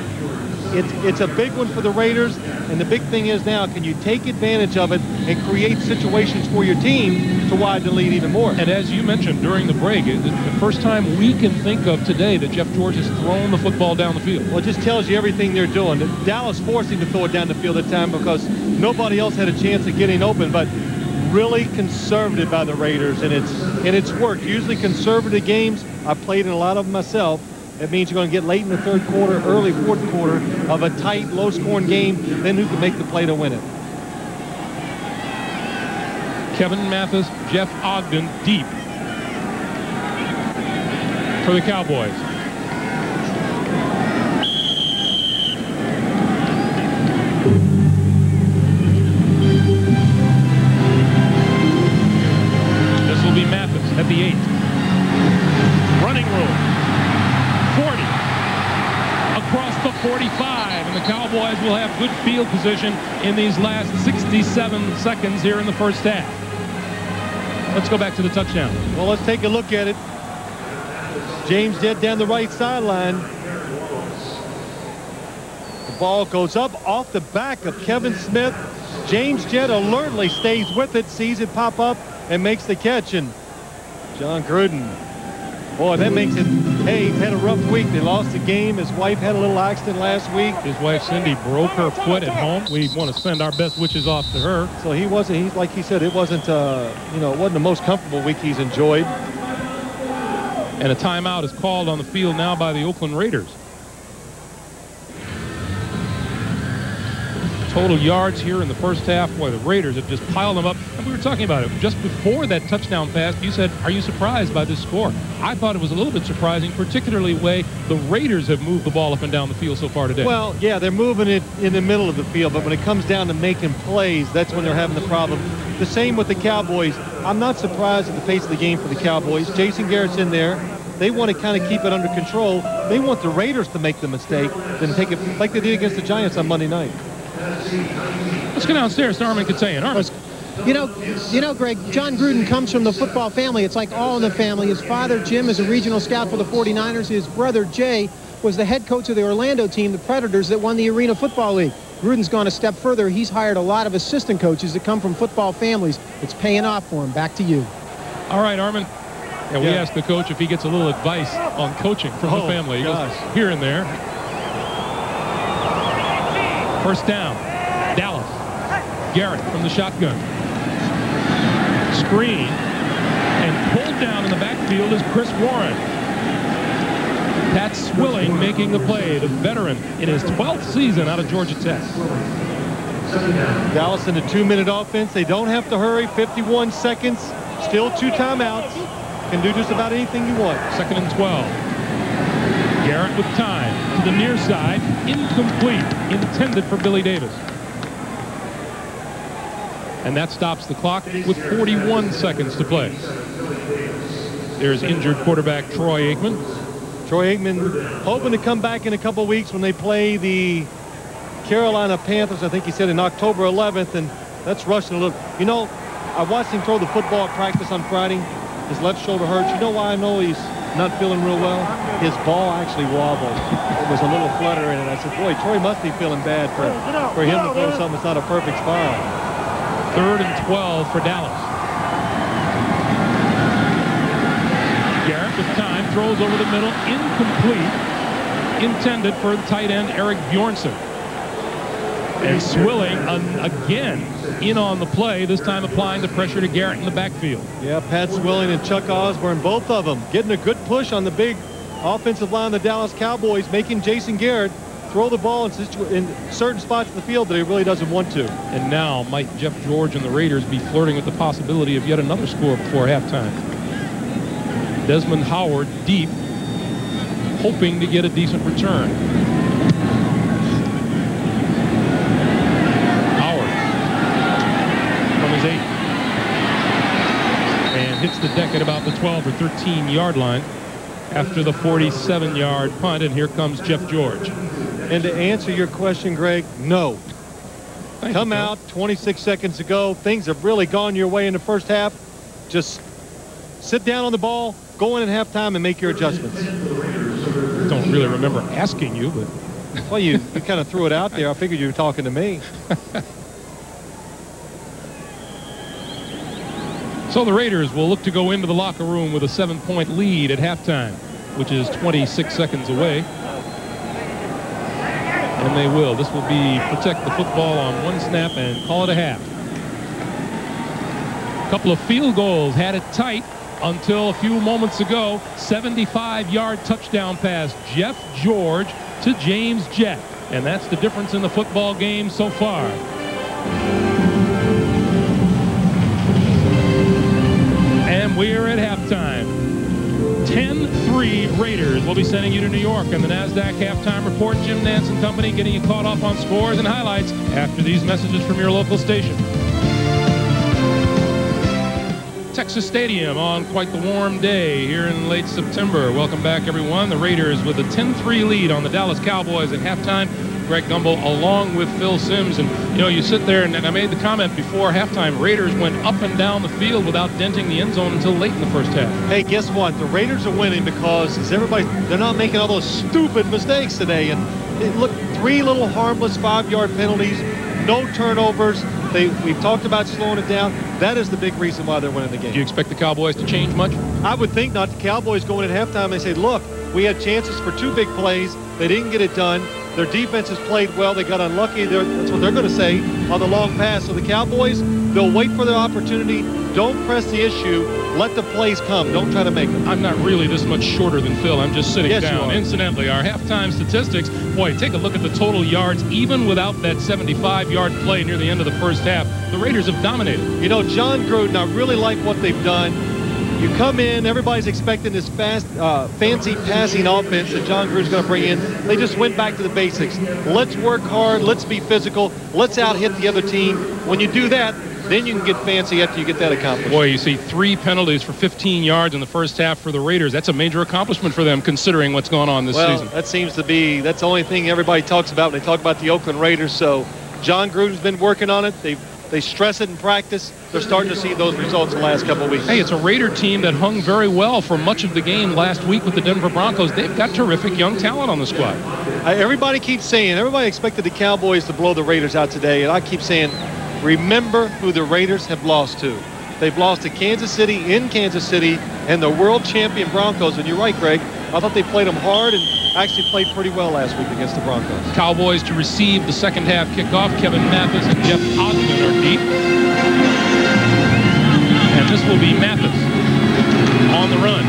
It's a big one for the Raiders, and the big thing is now, can you take advantage of it and create situations for your team to widen the lead even more? And as you mentioned during the break, it's the first time we can think of today that Jeff George has thrown the football down the field. Well, it just tells you everything they're doing. Dallas forced him to throw it down the field at the time because nobody else had a chance of getting open, but really conservative by the Raiders, and it's worked. Usually conservative games, I've played in a lot of them myself. That means you're going to get late in the third quarter, early fourth quarter of a tight, low-scoring game. Then who can make the play to win it? Kevin Mathis, Jeff Ogden deep for the Cowboys. This will be Mathis at the 8. Running room. 40 across the 45, and the Cowboys will have good field position in these last 67 seconds here in the first half. Let's go back to the touchdown. Well, let's take a look at it. James Jett down the right sideline. The ball goes up off the back of Kevin Smith. James Jett alertly stays with it, sees it pop up, and makes the catch. And John Gruden, boy, that makes it, hey, he's had a rough week. They lost the game. His wife had a little accident last week. His wife, Cindy, broke her foot at home. We want to send our best wishes off to her. So he's like he said, it wasn't, you know, it wasn't the most comfortable week he's enjoyed. And a timeout is called on the field now by the Oakland Raiders. Total yards here in the first half. Boy, the Raiders have just piled them up. And we were talking about it just before that touchdown pass. You said, are you surprised by this score? I thought it was a little bit surprising, particularly the way the Raiders have moved the ball up and down the field so far today. Well, yeah, they're moving it in the middle of the field, but when it comes down to making plays, that's when they're having the problem. The same with the Cowboys. I'm not surprised at the pace of the game for the Cowboys. Jason Garrett's in there. They want to kind of keep it under control. They want the Raiders to make the mistake, then take it like they did against the Giants on Monday night. Let's go downstairs to Armin Katayan. Armin. You know, Greg, John Gruden comes from the football family. It's like all in the family. His father, Jim, is a regional scout for the 49ers. His brother, Jay, was the head coach of the Orlando team, the Predators, that won the Arena Football League. Gruden's gone a step further. He's hired a lot of assistant coaches that come from football families. It's paying off for him. Back to you. All right, Armin. Yeah, we asked the coach if he gets a little advice on coaching from the family. He goes here and there. First down, Dallas. Garrett from the shotgun. Screen, and pulled down in the backfield is Chris Warren. Pat Swilling making the play, the veteran in his 12th season out of Georgia Tech. Dallas in a 2-minute offense. They don't have to hurry. 51 seconds. Still 2 timeouts. Can do just about anything you want. 2nd and 12. Garrett with time to the near side. Incomplete. Intended for Billy Davis. And that stops the clock with 41 seconds to play. There's injured quarterback Troy Aikman. Troy Aikman hoping to come back in a couple weeks when they play the Carolina Panthers. I think he said in October 11th. And That's rushing a little. You know, I watched him throw the football at practice on Friday. His left shoulder hurts. You know why I know he's not feeling real well? His ball actually wobbled. It was a little flutter in it. I said, boy, Troy must be feeling bad for him to throw something that's not a perfect spiral. 3rd and 12 for Dallas. Garrett with time throws over the middle, incomplete, intended for the tight end Eric Bjornsson. And Swilling again in on the play, this time applying the pressure to Garrett in the backfield. Yeah, Pat Swilling and Chuck Osborne, both of them getting a good push on the big offensive line of the Dallas Cowboys, making Jason Garrett throw the ball in certain spots of the field that he really doesn't want to. And now might Jeff George and the Raiders be flirting with the possibility of yet another score before halftime. Desmond Howard deep, hoping to get a decent return. Howard from his 8. And hits the deck at about the 12 or 13 yard line after the 47-yard punt. And here comes Jeff George. And to answer your question, Greg, no. Come out 26 seconds ago. Things have really gone your way in the first half. Just sit down on the ball, go in at halftime, and make your adjustments. Don't really remember asking you, but well, you kind of threw it out there. I figured you were talking to me. So the Raiders will look to go into the locker room with a 7-point lead at halftime, which is 26 seconds away. And they will. This will be protect the football on one snap and call it a half. A couple of field goals had it tight until a few moments ago. 75-yard touchdown pass, Jeff George to James Jett. And that's the difference in the football game so far. And we're at halftime. 10-3 Raiders. We'll be sending you to New York on the NASDAQ Halftime Report. Jim Nantz and company getting you caught up on scores and highlights after these messages from your local station. Texas Stadium on quite the warm day here in late September. Welcome back, everyone. The Raiders with a 10-3 lead on the Dallas Cowboys at halftime. Greg Gumbel along with Phil Simms. And, you know, you sit there, and I made the comment before halftime, Raiders went up and down the field without denting the end zone until late in the first half. Hey, guess what? The Raiders are winning because they're not making all those stupid mistakes today. And look, 3 little harmless 5-yard penalties, no turnovers. We've talked about slowing it down. That is the big reason why they're winning the game. Do you expect the Cowboys to change much? I would think not. The Cowboys going at halftime, they say, look, we had chances for 2 big plays. They didn't get it done. Their defense has played well. They got unlucky. That's what they're going to say on the long pass. So the Cowboys, they'll wait for their opportunity. Don't press the issue. Let the plays come. Don't try to make them. I'm not really this much shorter than Phil. I'm just sitting yes, down. Incidentally, our halftime statistics, boy, take a look at the total yards. Even without that 75-yard play near the end of the first half, the Raiders have dominated. You know, John Gruden, I really like what they've done. You come in, everybody's expecting this fast, fancy passing offense that John Gruden's going to bring in. They just went back to the basics. Let's work hard. Let's be physical. Let's out-hit the other team. When you do that, then you can get fancy after you get that accomplished. Boy, you see 3 penalties for 15 yards in the first half for the Raiders. That's a major accomplishment for them considering what's going on this season. That seems to be, that's the only thing everybody talks about when they talk about the Oakland Raiders. So John Gruden's been working on it. They stress it in practice. They're starting to see those results in the last couple of weeks. Hey, it's a Raider team that hung very well for much of the game last week with the Denver Broncos. They've got terrific young talent on the squad. Everybody keeps saying, everybody expected the Cowboys to blow the Raiders out today, and I keep saying, remember who the Raiders have lost to. They've lost to Kansas City in Kansas City and the world champion Broncos. And you're right, Greg. I thought they played them hard and actually played pretty well last week against the Broncos. Cowboys to receive the second half kickoff. Kevin Mathis and Jeff Osmond are deep. And this will be Mathis on the run.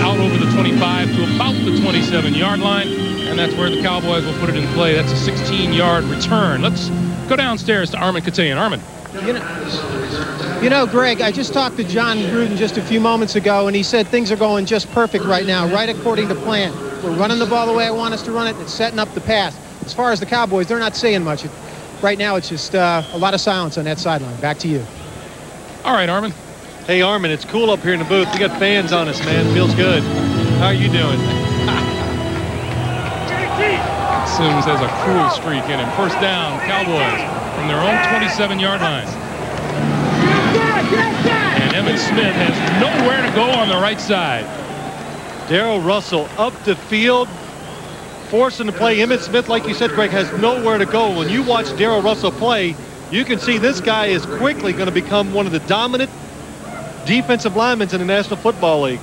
Out over the 25 to about the 27-yard line. And that's where the Cowboys will put it in play. That's a 16-yard return. Let's go downstairs to Armin Katayan. Armin. You know, Greg, I just talked to John Gruden just a few moments ago, and he said things are going just perfect right now, right according to plan. We're running the ball the way I want us to run it, and it's setting up the pass. As far as the Cowboys, they're not saying much. Right now, it's just a lot of silence on that sideline. Back to you. All right, Armin. Hey, Armin, it's cool up here in the booth. We got fans on us, man. Feels good. How are you doing? Sims has a cruel streak in him. First down, Cowboys from their own 27-yard line. And Emmitt Smith has nowhere to go on the right side. Darrell Russell up the field, forcing to play. Emmitt Smith, like you said, Greg, has nowhere to go. When you watch Darrell Russell play, you can see this guy is quickly going to become one of the dominant defensive linemen in the National Football League.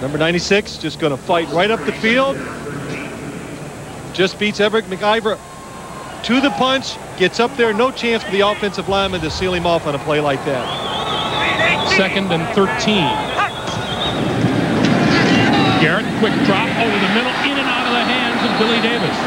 Number 96 just going to fight right up the field. Just beats Everett McIver to the punch. Gets up there. No chance for the offensive lineman to seal him off on a play like that. 2nd and 13. Garrett, quick drop over the middle, in and out of the hands of Billy Davis.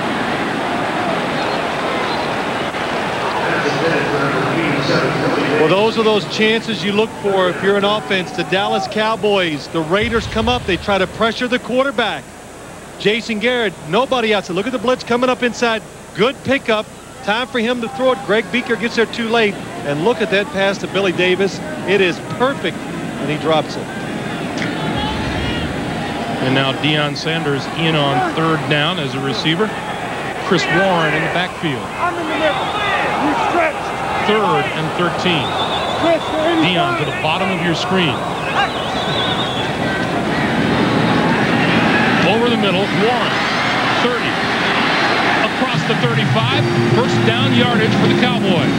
Well, those are those chances you look for if you're an offense. The Dallas Cowboys, the Raiders come up. They try to pressure the quarterback. Jason Garrett, nobody outside. Look at the blitz coming up inside. Good pickup. Time for him to throw it. Greg Beaker gets there too late. And look at that pass to Billy Davis. It is perfect, and he drops it. And now Deon Sanders in on 3rd down as a receiver. Chris Warren in the backfield. I'm in the middle. You stretch. 3rd and 13. Deon to the bottom of your screen. Over the middle, Warren, 30. Across the 35, 1st down yardage for the Cowboys.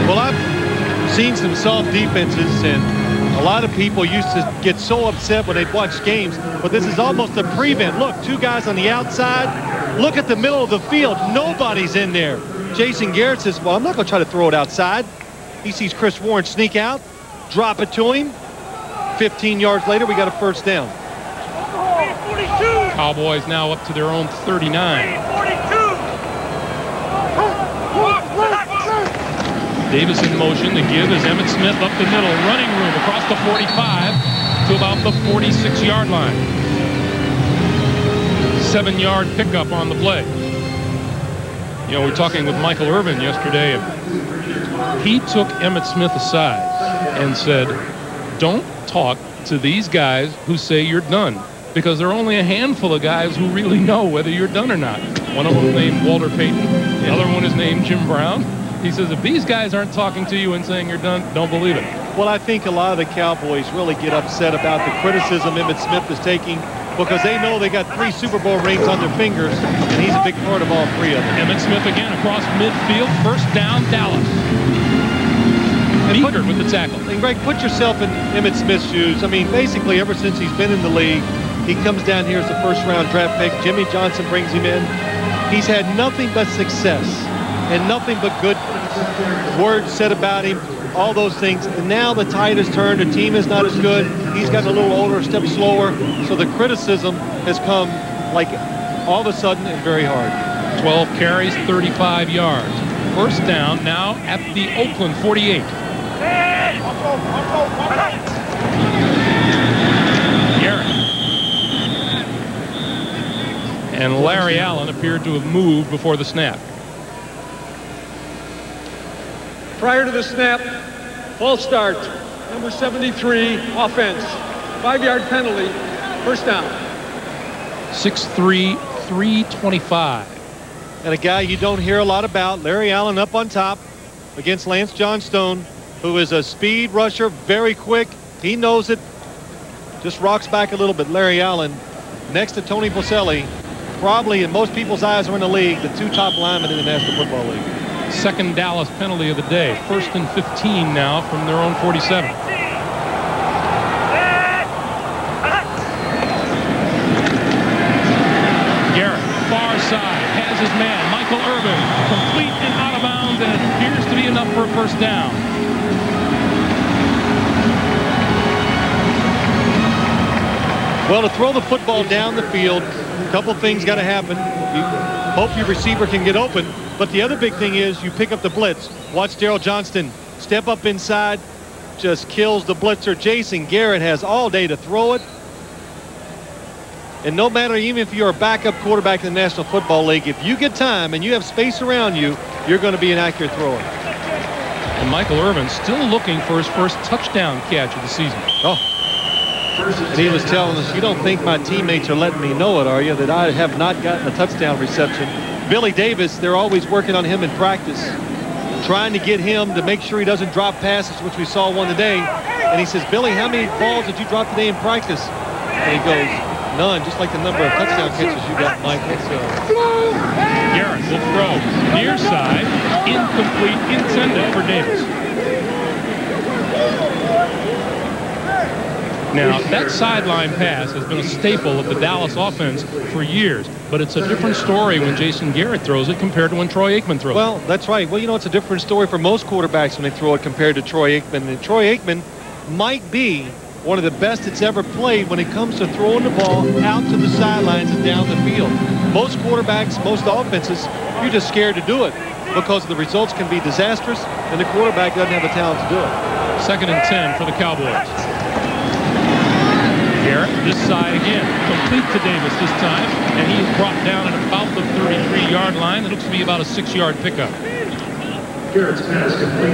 Well, I've seen some soft defenses, and a lot of people used to get so upset when they'd watch games, but this is almost a prevent. Look, 2 guys on the outside. Look at the middle of the field. Nobody's in there. Jason Garrett says, well, I'm not going to try to throw it outside. He sees Chris Warren sneak out, drop it to him. 15 yards later, we got a 1st down. Cowboys now up to their own 39. Davis in motion. The give is Emmitt Smith up the middle. Running room across the 45 to about the 46-yard line. 7-yard pickup on the play. You know, we were talking with Michael Irvin yesterday, and he took Emmitt Smith aside and said, don't talk to these guys who say you're done, because there are only a handful of guys who really know whether you're done or not. One of them is named Walter Payton. The other one is named Jim Brown. He says, if these guys aren't talking to you and saying you're done, don't believe it. Well, I think a lot of the Cowboys really get upset about the criticism Emmitt Smith is taking, because they know they got 3 Super Bowl rings on their fingers, and he's a big part of all 3 of them. Emmitt Smith again across midfield. 1st down, Dallas. Beaker with the tackle. And Greg, put yourself in Emmitt Smith's shoes. I mean, basically, ever since he's been in the league, he comes down here as a 1st-round draft pick. Jimmy Johnson brings him in. He's had nothing but success and nothing but good words said about him, all those things. And now the tide has turned. The team is not as good. He's gotten a little older, a step slower. So the criticism has come like all of a sudden and very hard. 12 carries, 35 yards. 1st down now at the Oakland 48. Garrett. And Larry Allen appeared to have moved before the snap. Prior to the snap, false start, number 73, offense. 5-yard penalty, 1st down. 6'3", 325. And a guy you don't hear a lot about, Larry Allen up on top against Lance Johnstone, who is a speed rusher, very quick. He knows it. Just rocks back a little bit. Larry Allen, next to Tony Boselli, probably in most people's eyes are in the league, the 2 top linemen in the National Football League. 2nd Dallas penalty of the day. 1st and 15 now from their own 47. Garrett, far side, has his man, Michael Irvin, complete and out of bounds, and it appears to be enough for a 1st down. Well, to throw the football down the field, a couple things got to happen. You hope your receiver can get open, but the other big thing is you pick up the blitz. Watch Darrell Johnston step up inside, just kills the blitzer. Jason Garrett has all day to throw it. And no matter, even if you're a backup quarterback in the National Football League, if you get time and you have space around you, you're going to be an accurate thrower. And Michael Irvin still looking for his 1st touchdown catch of the season. Oh, And he was telling us, you don't think my teammates are letting me know it, are you, that I have not gotten a touchdown reception. Billy Davis, they're always working on him in practice, trying to get him to make sure he doesn't drop passes, which we saw one today. And he says, Billy, how many balls did you drop today in practice? And he goes, none, just like the number of touchdown catches you got, Michael. So. Garrett will throw near side, incomplete, intended for Davis. Now, that sideline pass has been a staple of the Dallas offense for years, but it's a different story when Jason Garrett throws it compared to when Troy Aikman throws it. Well, that's right. Well, you know, it's a different story for most quarterbacks when they throw it compared to Troy Aikman. And Troy Aikman might be one of the best it's ever played when it comes to throwing the ball out to the sidelines and down the field. Most quarterbacks, most offenses, you're just scared to do it because the results can be disastrous and the quarterback doesn't have the talent to do it. 2nd and 10 for the Cowboys. Garrett this side again, complete to Davis this time, and he's brought down at about the 33-yard line. It looks to be about a 6-yard pickup.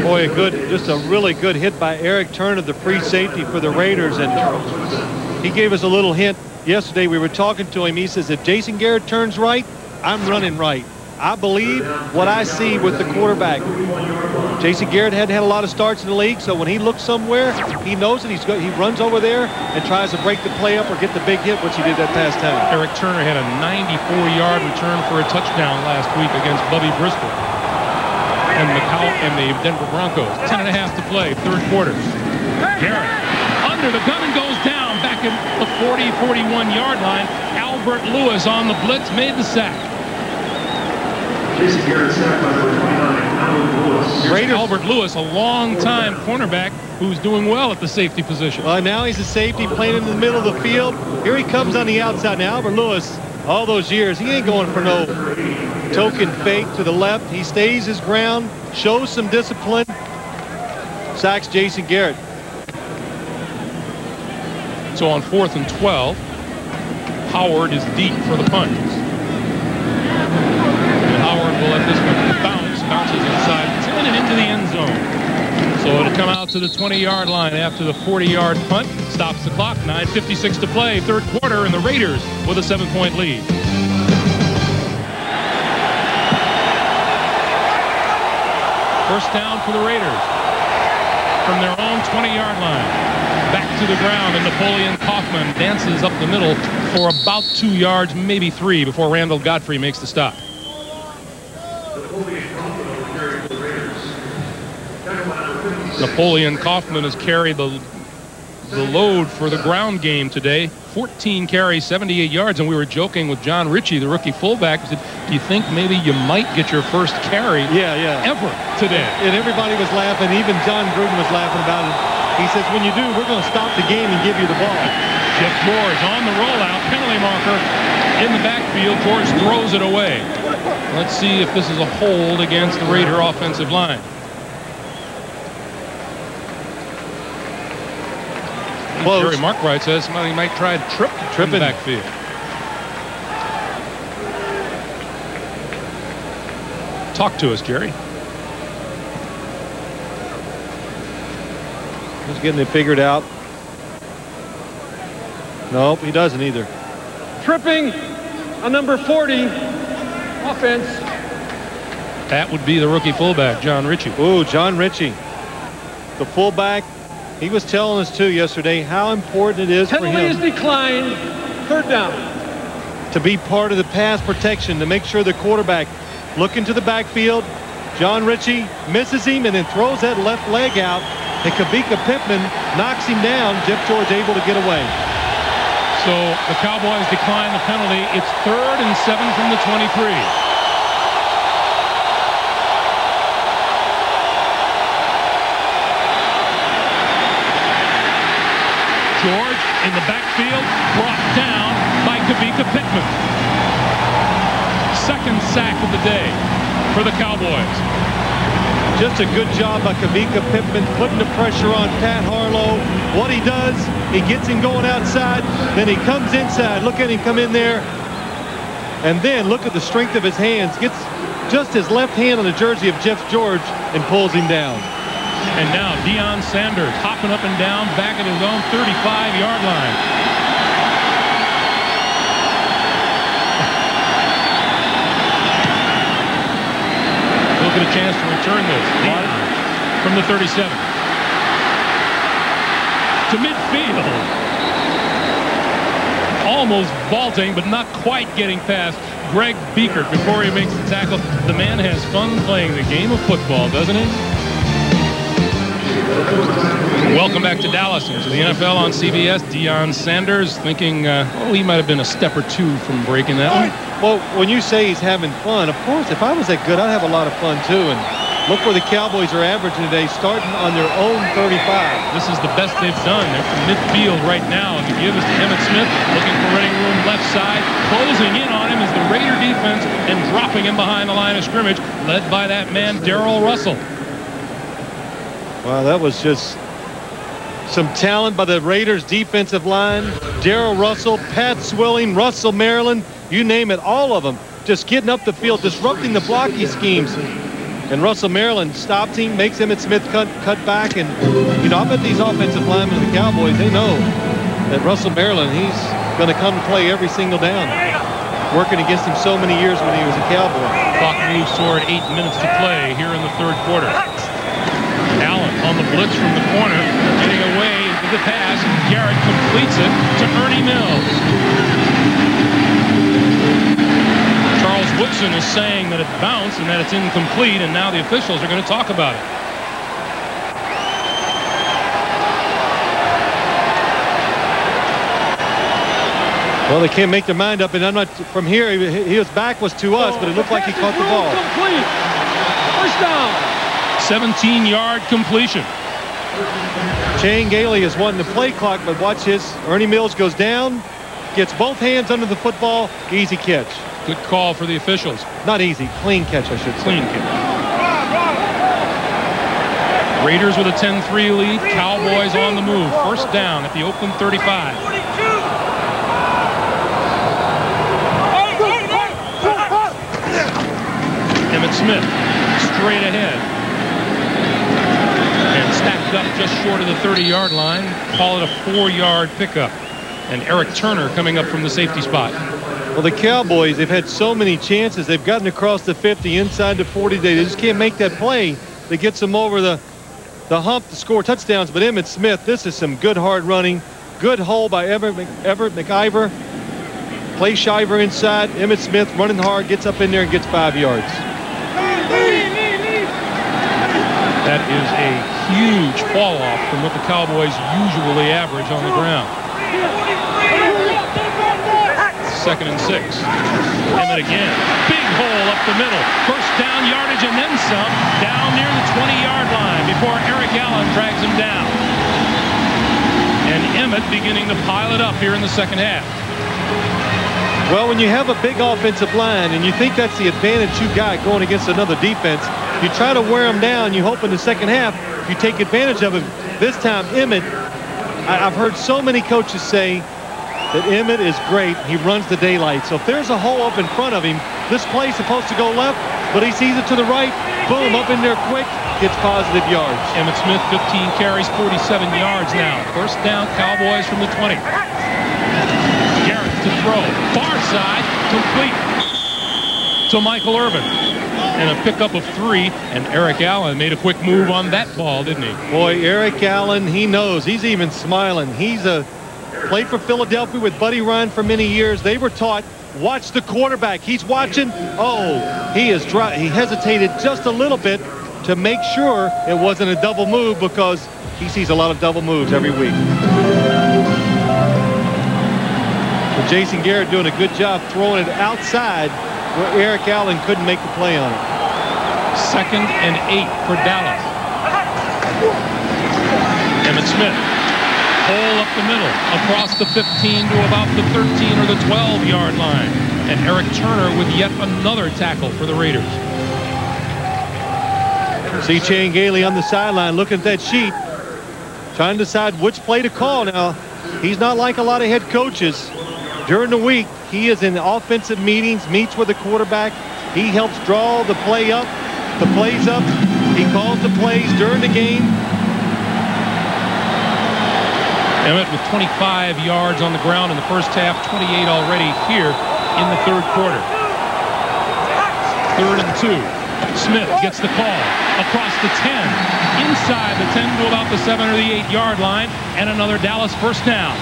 Boy, just a really good hit by Eric Turner, the free safety for the Raiders, and he gave us a little hint yesterday. We were talking to him. He says, if Jason Garrett turns right, I'm running right. I believe what I see with the quarterback. Jason Garrett hadn't had a lot of starts in the league, so when he looks somewhere, he knows it. He runs over there and tries to break the play up or get the big hit, which he did that past time. Eric Turner had a 94-yard return for a touchdown last week against Bubby Bristol and the Denver Broncos. 10.5 to play, 3rd quarter. Garrett under the gun and goes down back at the 40-41-yard line. Albert Lewis on the blitz made the sack. Jason Garrett sacked by number 29, Albert Lewis. Albert Lewis, a long-time cornerback who's doing well at the safety position. Well, now he's a safety playing in the middle of the field. Here he comes on the outside. Now, Albert Lewis, all those years, he ain't going for no token fake to the left. He stays his ground, shows some discipline, sacks Jason Garrett. So on 4th and 12, Howard is deep for the punt. Howard will let this one bounces inside 10 and into the end zone. So it'll come out to the 20-yard line after the 40-yard punt. Stops the clock, 9:56 to play, 3rd quarter, and the Raiders with a 7-point lead. First down for the Raiders from their own 20-yard line. Back to the ground, and Napoleon Kaufman dances up the middle for about 2 yards, maybe 3, before Randall Godfrey makes the stop. Napoleon Kaufman has carried the load for the ground game today. 14 carries, 78 yards, and we were joking with John Ritchie, the rookie fullback. We said, do you think maybe you might get your first carry ever today? And everybody was laughing. Even John Gruden was laughing about it. He says, when you do, we're going to stop the game and give you the ball. Jeff George on the rollout, penalty marker in the backfield. George throws it away. Let's see if this is a hold against the Raider offensive line. Jerry Markwright says somebody might try to trip in the backfield. Talk to us, Jerry. He's getting it figured out. Nope, he doesn't either. Tripping on number 40, offense. That would be the rookie fullback, John Ritchie. Ooh, John Ritchie, the fullback. He was telling us, too, yesterday how important it is for him. Penalty is declined. 3rd down. To be part of the pass protection, to make sure the quarterback look into the backfield. John Ritchie misses him and then throws that left leg out. And Kavika Pittman knocks him down. Jeff George able to get away. So the Cowboys decline the penalty. It's 3rd and 7 from the 23. George in the backfield, brought down by Kavika Pittman. 2nd sack of the day for the Cowboys. Just a good job by Kavika Pittman putting the pressure on Pat Harlow. What he does, he gets him going outside, then he comes inside. Look at him come in there. And then look at the strength of his hands. Gets just his left hand on the jersey of Jeff George and pulls him down. And now Deon Sanders hopping up and down back at his own 35-yard line. He'll get a chance to return this. Deon from the 37 to midfield. Almost vaulting, but not quite getting past Greg Biekert before he makes the tackle. The man has fun playing the game of football, doesn't he? Welcome back to Dallas and to the NFL on CBS. Deon Sanders thinking, he might have been a step or two from breaking that one. Well, when you say he's having fun, of course, if I was that good, I'd have a lot of fun too. And look where the Cowboys are averaging today, starting on their own 35. This is the best they've done. They're from midfield right now. And the give is to Emmitt Smith, looking for running room left side. Closing in on him is the Raider defense and dropping him behind the line of scrimmage, led by that man, Darrell Russell. Wow, that was just some talent by the Raiders defensive line. Darrell Russell, Pat Swilling, Russell Maryland, you name it, all of them just getting up the field, disrupting the blocking schemes. And Russell Maryland stops him, makes Emmitt Smith cut back. And, you know, I bet these offensive linemen of the Cowboys, they know that Russell Maryland, he's going to come to play every single down. Working against him so many years when he was a Cowboy. Clock moves toward 8 minutes to play here in the third quarter. Allen on the blitz from the corner, getting away with the pass. Garrett completes it to Ernie Mills. Charles Woodson is saying that it bounced and that it's incomplete, and now the officials are going to talk about it. Well, they can't make their mind up, and I'm not from here. His back was to us, but it looked like he caught the ball. Complete. First down. 17-yard completion. Shane Gailey is wanting to play clock, but watch this. Ernie Mills goes down, gets both hands under the football, easy catch. Good call for the officials. Not easy, clean catch, I should say. Clean catch. Raiders with a 10-3 lead. Cowboys on the move. First down at the Oakland 35. Emmitt Smith straight ahead. And stacked up just short of the 30-yard line. Call it a 4-yard pickup. And Eric Turner coming up from the safety spot. Well, the Cowboys, they've had so many chances. They've gotten across the 50, inside the 40. They just can't make that play that gets them over the hump to score touchdowns. But Emmitt Smith, this is some good hard running. Good hole by Everett McIver. Play Shiver inside. Emmitt Smith running hard, gets up in there and gets 5 yards. That is a huge fall off from what the Cowboys usually average on the ground. 2nd and 6. Emmitt again. Big hole up the middle. First down yardage and then some. Down near the 20-yard line before Eric Allen drags him down. And Emmitt beginning to pile it up here in the second half. Well, when you have a big offensive line and you think that's the advantage you got going against another defense, you try to wear them down. You hope in the second half you take advantage of it. This time, Emmitt, I've heard so many coaches say that Emmitt is great. He runs the daylight. So if there's a hole up in front of him, this play's supposed to go left, but he sees it to the right. Boom, up in there quick, gets positive yards. Emmitt Smith, 15 carries, 47 yards now. First down, Cowboys from the 20. Garrett to throw. Far side, complete to Michael Irvin. And a pickup of 3, and Eric Allen made a quick move on that ball, didn't he? Boy, Eric Allen, he knows. He's even smiling. He's played for Philadelphia with Buddy Ryan for many years. They were taught, watch the quarterback. He's watching. Oh, he hesitated just a little bit to make sure it wasn't a double move, because he sees a lot of double moves every week. But Jason Garrett doing a good job throwing it outside where Eric Allen couldn't make the play on it. 2nd and 8 for Dallas. Emmitt Smith. Hole up the middle, across the 15 to about the 13 or the 12-yard line. And Eric Turner with yet another tackle for the Raiders. See Shane Gailey on the sideline looking at that sheet, trying to decide which play to call. Now, he's not like a lot of head coaches. During the week, he is in offensive meetings, meets with the quarterback. He helps draw the plays up. He calls the plays during the game. Emmett with 25 yards on the ground in the first half, 28 already here in the third quarter. 3rd and 2. Smith gets the call across the 10, inside the 10 to about the 7 or the 8-yard line, and another Dallas first down.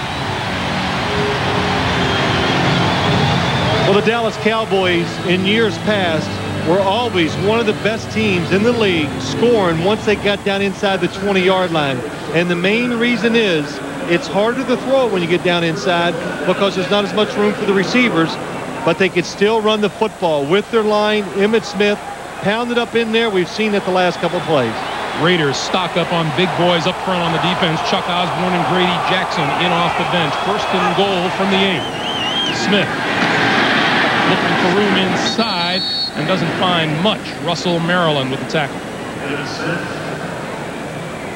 Well, the Dallas Cowboys in years past were always one of the best teams in the league scoring once they got down inside the 20-yard line. And the main reason is it's harder to throw when you get down inside because there's not as much room for the receivers, but they could still run the football with their line. Emmitt Smith pounded up in there. We've seen it the last couple of plays. Raiders stock up on big boys up front on the defense. Chuck Osborne and Grady Jackson in off the bench. 1st and goal from the 8. Smith looking for room inside and doesn't find much. Russell Maryland with the tackle.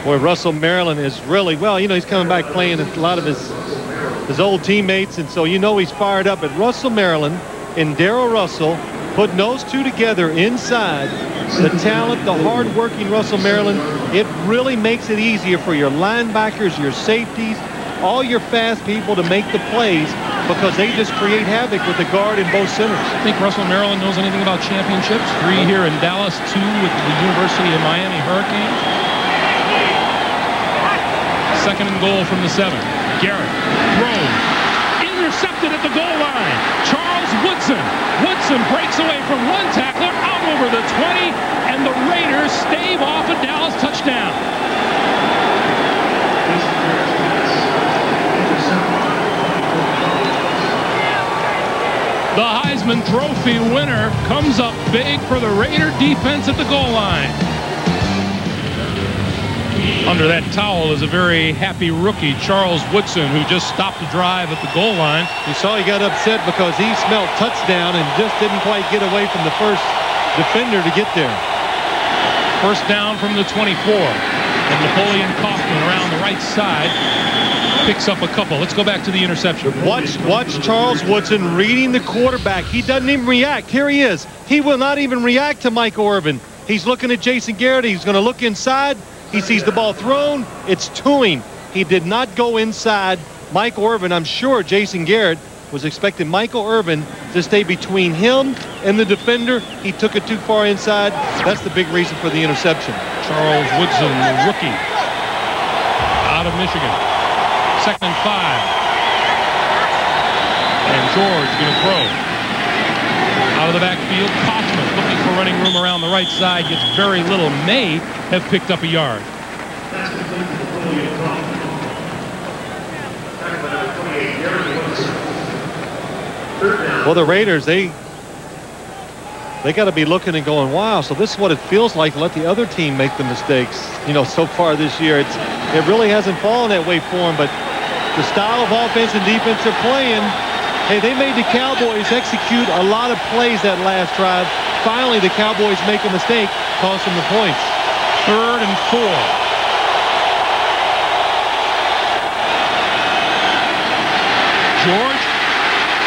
Boy, Russell Maryland is really, well, you know, he's coming back playing a lot of his old teammates, and so you know he's fired up. But Russell Maryland and Darrell Russell putting those two together inside, the talent, the hard-working Russell Maryland, it really makes it easier for your linebackers, your safeties, all your fast people to make the plays because they just create havoc with the guard in both centers. I think Russell Maryland knows anything about championships. 3 here in Dallas, 2 with the University of Miami Hurricanes. 2nd and goal from the 7. Garrett throws. Intercepted at the goal line. Charles Woodson. Woodson breaks away from one tackler out over the 20, and the Raiders stave off a Dallas touchdown. The Heisman Trophy winner comes up big for the Raider defense at the goal line. Under that towel is a very happy rookie, Charles Woodson, who just stopped the drive at the goal line. You saw he got upset because he smelled touchdown and just didn't quite get away from the first defender to get there. 1st down from the 24. And Napoleon Kaufman around the right side picks up a couple. Let's go back to the interception. Watch Charles Woodson reading the quarterback. He doesn't even react. Here he is. He will not even react to Mike Orban. He's looking at Jason Garrett. He's going to look inside. He sees the ball thrown. It's to him. He did not go inside Mike Orban. I'm sure Jason Garrett was expecting Michael Irvin to stay between him and the defender. He took it too far inside. That's the big reason for the interception. Charles Woodson, the rookie, out of Michigan. 2nd and 5. And George going to throw. Out of the backfield, Kaufman looking for running room around the right side. Gets very little. May have picked up a yard. Well, the Raiders, they got to be looking and going, wow, so this is what it feels like to let the other team make the mistakes, you know, so far this year. It really hasn't fallen that way for them, but the style of offense and defense they're playing, hey, they made the Cowboys execute a lot of plays that last drive. Finally, the Cowboys make a mistake, cost them the points. 3rd and 4. George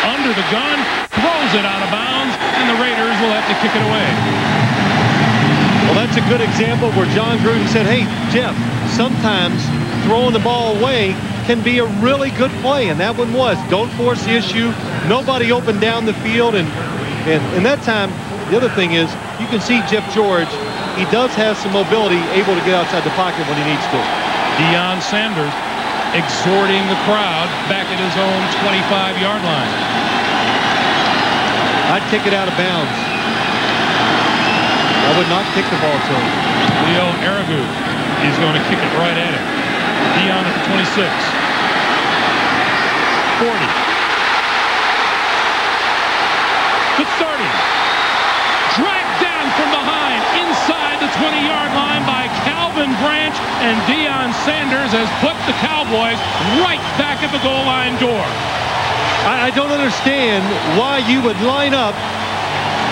under the gun, throws it out of bounds, and the Raiders will have to kick it away. Well, that's a good example where John Gruden said, hey, Jeff, sometimes throwing the ball away can be a really good play, and that one was. Don't force the issue. Nobody opened down the field, and that time, the other thing is, you can see Jeff George, he does have some mobility, able to get outside the pocket when he needs to. Deon Sanders exhorting the crowd back at his own 25-yard line. I'd kick it out of bounds. I would not kick the ball to him. Leo Aragu is going to kick it right at him. Deon at the 26. 40. The 30. Dragged down from behind inside the 20-yard line by Calvin Branch, and Deon Sanders has put the Cowboys right back at the goal line door. I don't understand why you would line up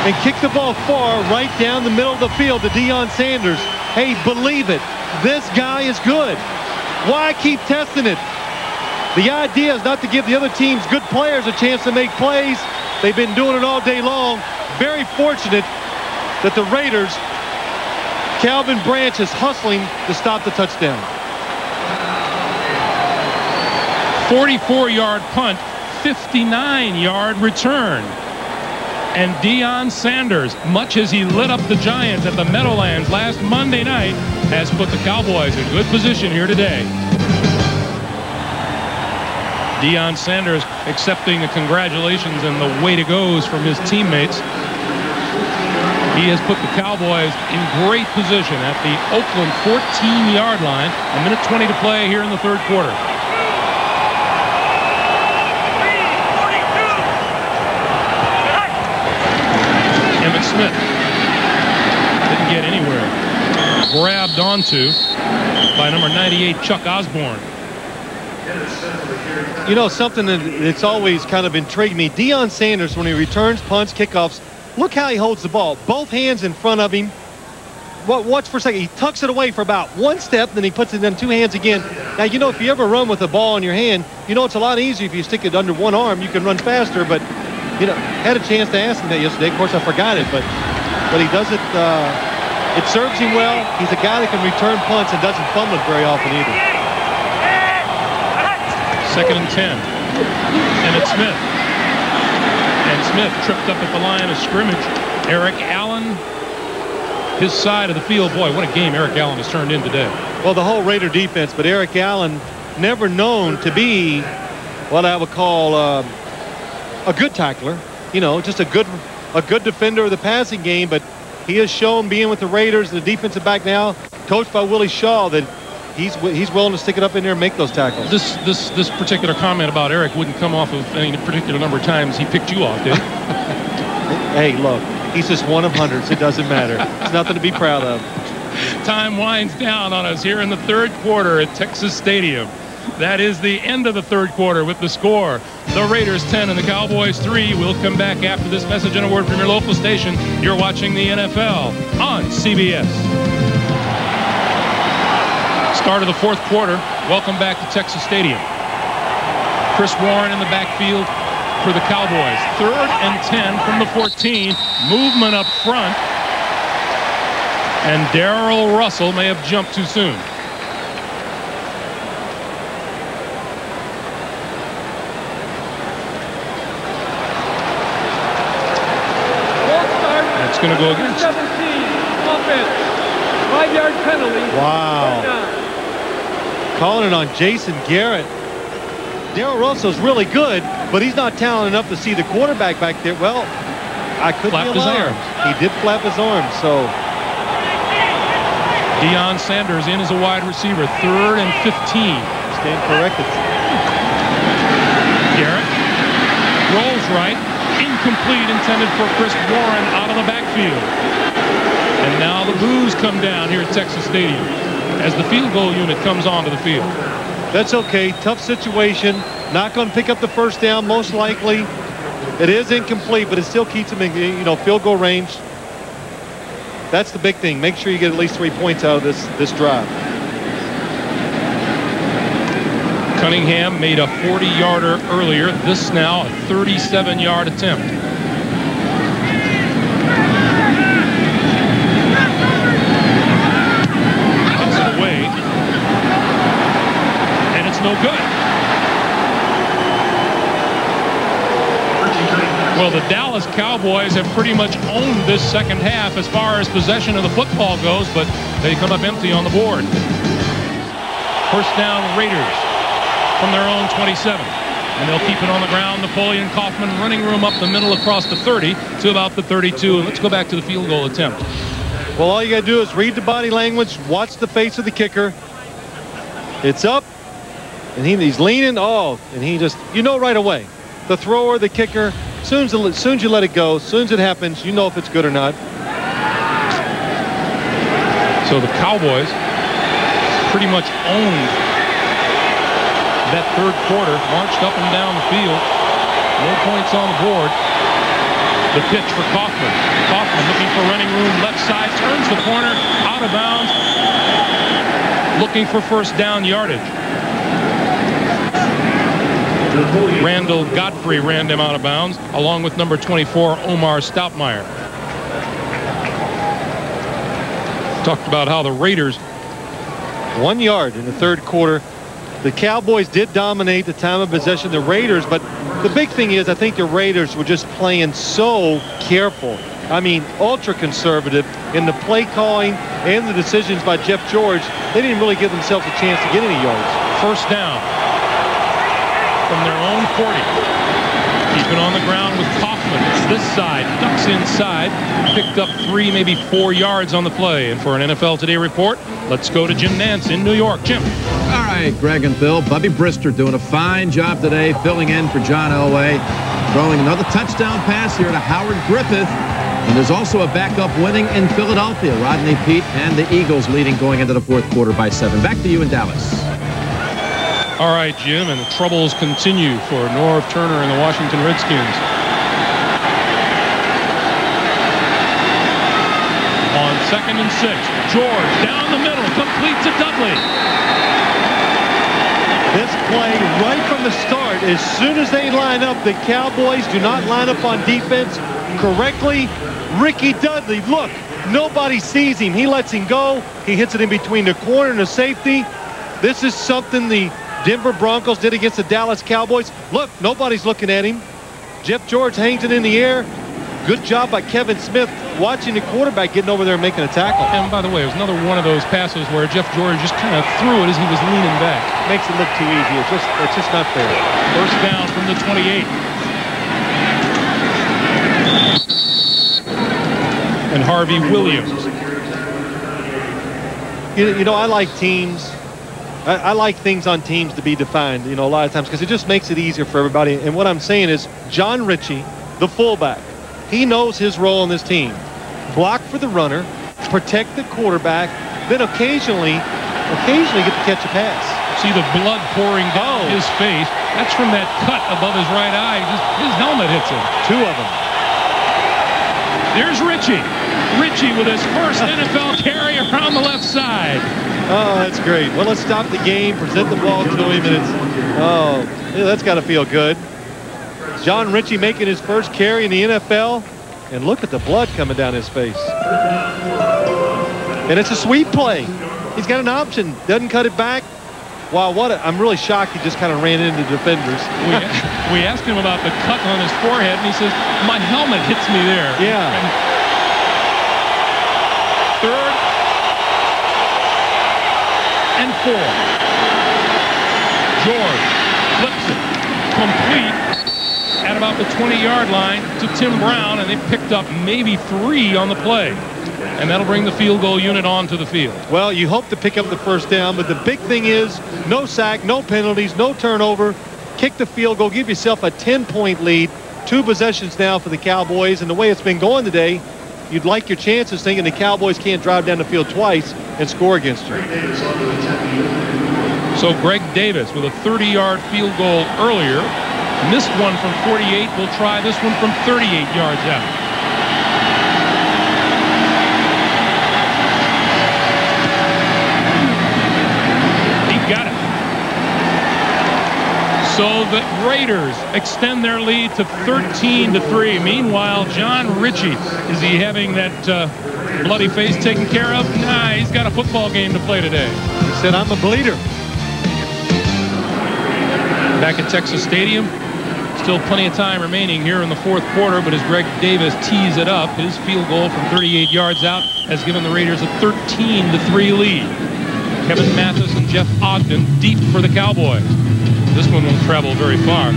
and kick the ball far right down the middle of the field to Deon Sanders. Hey, believe it, this guy is good. Why keep testing it? The idea is not to give the other team's good players a chance to make plays. They've been doing it all day long. Very fortunate that the Raiders Calvin Branch is hustling to stop the touchdown. 44-yard punt, 59-yard return. And Deon Sanders, much as he lit up the Giants at the Meadowlands last Monday night, has put the Cowboys in good position here today. Deon Sanders accepting the congratulations and the way to goes from his teammates. He has put the Cowboys in great position at the Oakland 14-yard line. A minute 20 to play here in the third quarter. Smith didn't get anywhere. Grabbed onto by number 98, Chuck Osborne. You know, something that's always kind of intrigued me. Deon Sanders, when he returns punts, kickoffs, look how he holds the ball. Both hands in front of him. Watch for a second. He tucks it away for about one step, then he puts it in two hands again. Now, you know, if you ever run with the ball in your hand, you know it's a lot easier if you stick it under one arm. You can run faster, but you know, had a chance to ask him that yesterday. Of course, I forgot it, but he does it. It serves him well. He's a guy that can return punts and doesn't fumble it very often either. 2nd and 10. And it's Smith. And Smith tripped up at the line of scrimmage. Eric Allen, his side of the field. Boy, what a game Eric Allen has turned in today. Well, the whole Raider defense, but Eric Allen never known to be what I would call a good tackler, you know, just a good defender of the passing game, but he has shown, being with the Raiders, the defensive back now, coached by Willie Shaw, that he's willing to stick it up in there and make those tackles. This particular comment about Eric wouldn't come off of any particular number of times he picked you off, did he? Hey, look, he's just one of hundreds. It doesn't matter. It's nothing to be proud of. Time winds down on us here in the third quarter at Texas Stadium. That is the end of the third quarter with the score. The Raiders 10 and the Cowboys 3. We'll come back after this message and a word from your local station. You're watching the NFL on CBS. Start of the fourth quarter. Welcome back to Texas Stadium. Chris Warren in the backfield for the Cowboys. 3rd and 10 from the 14. Movement up front. And Darrell Russell may have jumped too soon. Going to go against 17 offense, 5-yard penalty. Wow. Calling it on Jason Garrett. Darrell Russell's really good, but he's not talented enough to see the quarterback back there. Well, I couldn't flap his arms. He did flap his arms, so. Deon Sanders in as a wide receiver, 3rd and 15. Stand corrected. Garrett rolls right. Incomplete, intended for Chris Warren out of the backfield. And now the boos come down here at Texas Stadium as the field goal unit comes onto the field. That's okay. Tough situation. Not going to pick up the first down, most likely. It is incomplete, but it still keeps them in, you know, field goal range. That's the big thing. Make sure you get at least 3 points out of this drive. Cunningham made a 40-yarder earlier. This now a 37-yard attempt. Puts it away. And it's no good. Well, the Dallas Cowboys have pretty much owned this second half as far as possession of the football goes, but they come up empty on the board. First down, Raiders from their own 27. And they'll keep it on the ground. Napoleon Kaufman running room up the middle across the 30 to about the 32. And let's go back to the field goal attempt. Well, all you got to do is read the body language, watch the face of the kicker. It's up, and he's leaning. Oh, and he just, you know right away. The thrower, the kicker, as soon as you let it go, as soon as it happens, you know if it's good or not. So the Cowboys pretty much owned that third quarter, marched up and down the field. No points on the board. The pitch for Kaufman. Kaufman looking for running room, left side, turns the corner, out of bounds, looking for first down yardage. Randall Godfrey ran him out of bounds, along with number 24, Omar Stoutmeyer. Talked about how the Raiders 1 yard in the third quarter. The Cowboys did dominate the time of possession, the Raiders, but the big thing is I think the Raiders were just playing so careful. I mean, ultra conservative in the play calling and the decisions by Jeff George. They didn't really give themselves a chance to get any yards. First down from their own 40. Keeping on the ground with Kaufman. It's this side. Ducks inside. Picked up 3, maybe 4 yards on the play. And for an NFL Today report, let's go to Jim Nantz in New York. Jim. All right, Greg and Phil. Bubby Brister doing a fine job today, filling in for John Elway. Throwing another touchdown pass here to Howard Griffith. And there's also a backup winning in Philadelphia. Rodney Peete and the Eagles leading going into the fourth quarter by 7. Back to you in Dallas. All right, Jim, and the troubles continue for Norv Turner and the Washington Redskins. On 2nd and 6, George down the middle, complete to Dudley. This play right from the start, as soon as they line up, the Cowboys do not line up on defense correctly. Ricky Dudley, look, nobody sees him. He lets him go. He hits it in between the corner and the safety. This is something the Denver Broncos did against the Dallas Cowboys. Look, nobody's looking at him. Jeff George hangs it in the air. Good job by Kevin Smith watching the quarterback getting over there and making a tackle. And by the way, it was another one of those passes where Jeff George just kind of threw it as he was leaning back. Makes it look too easy. It's just not fair. First down from the 28. And Harvey Williams. You know, I like teams. I like things on teams to be defined, you know, a lot of times because it just makes it easier for everybody. And what I'm saying is John Ritchie, the fullback, he knows his role on this team. Block for the runner, protect the quarterback, then occasionally get to catch a pass. See the blood pouring down his face. That's from that cut above his right eye. His helmet hits him. 2 of them. There's Ritchie. Ritchie with his first NFL carry around the left side. Oh, that's great. Well, let's stop the game, present the ball to him, and yeah, that's got to feel good. John Ritchie making his first carry in the NFL, and look at the blood coming down his face. And it's a sweep play. He's got an option, doesn't cut it back. Wow, I'm really shocked he just kind of ran into defenders. We asked him about the cut on his forehead, and he says, my helmet hits me there. Yeah. And third and 4. George flips it complete at about the 20-yard line to Tim Brown, and they picked up maybe 3 on the play. And that'll bring the field goal unit onto the field. Well, you hope to pick up the first down, but the big thing is no sack, no penalties, no turnover. Kick the field goal, give yourself a 10-point lead. 2 possessions now for the Cowboys, and the way it's been going today, you'd like your chances thinking the Cowboys can't drive down the field twice and score against you. So Greg Davis with a 30-yard field goal earlier. Missed one from 48. We'll try this one from 38 yards out. He got it. So the Raiders extend their lead to 13-3. Meanwhile, John Ritchie, is he having that bloody face taken care of? Nah, he's got a football game to play today. He said, I'm a bleeder. Back at Texas Stadium, still plenty of time remaining here in the fourth quarter, but as Greg Davis tees it up, his field goal from 38 yards out has given the Raiders a 13-3 lead. Kevin Mathis and Jeff Ogden deep for the Cowboys. This one won't travel very far.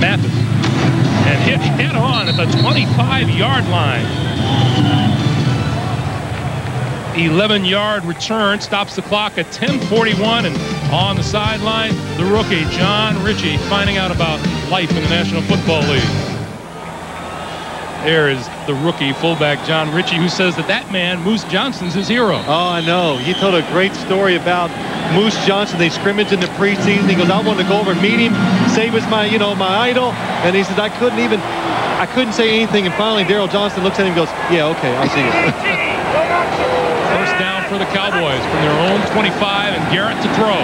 Mathis, and hit head on at the 25-yard line. 11-yard return stops the clock at 10:41, and on the sideline, the rookie John Ritchie finding out about life in the National Football League. There is the rookie fullback John Ritchie, who says that man Moose Johnson's his hero. Oh, I know. He told a great story about Moose Johnson. They scrimmaged in the preseason. He goes, I wanted to go over and meet him, say he was my idol, and he said I couldn't say anything. And finally, Daryl Johnston looks at him and goes, yeah, okay, I'll see you. First down for the Cowboys from their own 25, and Garrett to throw.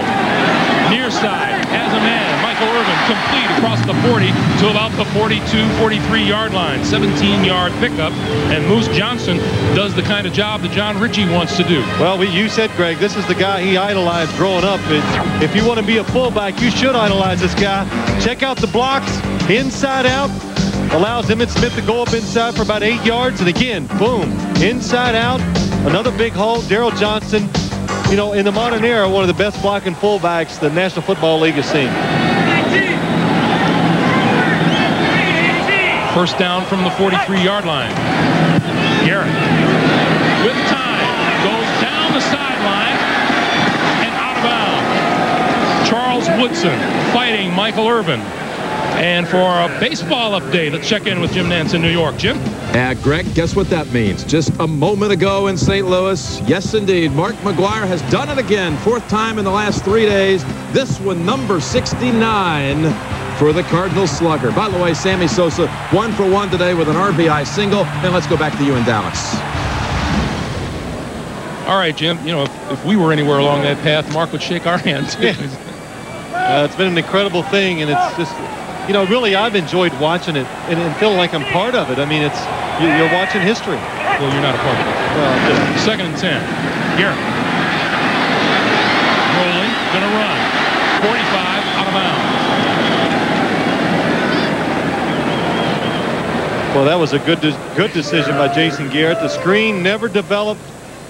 Near side has a man. Mike Michael Irvin, complete across the 40 to about the 42, 43-yard line. 17-yard pickup, and Moose Johnson does the kind of job that John Ritchie wants to do. Well, you said, Greg, this is the guy he idolized growing up. If you want to be a fullback, you should idolize this guy. Check out the blocks, inside out. Allows Emmitt Smith to go up inside for about 8 yards. And again, boom, inside out. Another big hole. Daryl Johnson, you know, in the modern era, one of the best blocking fullbacks the National Football League has seen. First down from the 43-yard line. Garrett with time goes down the sideline and out of bounds. Charles Woodson fighting Michael Irvin. And for a baseball update, let's check in with Jim Nantz in New York. Jim? Greg, guess what that means? Just a moment ago in St. Louis, yes, indeed, Mark McGwire has done it again. 4th time in the last 3 days. This one, number 69 for the Cardinals slugger. By the way, Sammy Sosa, 1 for 1 today with an RBI single. And let's go back to you in Dallas. All right, Jim, you know, if we were anywhere along that path, Mark would shake our hands. Yeah. It's been an incredible thing, and it's just, you know, really I've enjoyed watching it and feeling like I'm part of it. I mean, it's you're watching history. Well, you're not a part of it. Well, 2nd and 10. Garrett. Rolling, gonna run. 45, out of bounds. Well, that was a good decision by Jason Garrett. The screen never developed.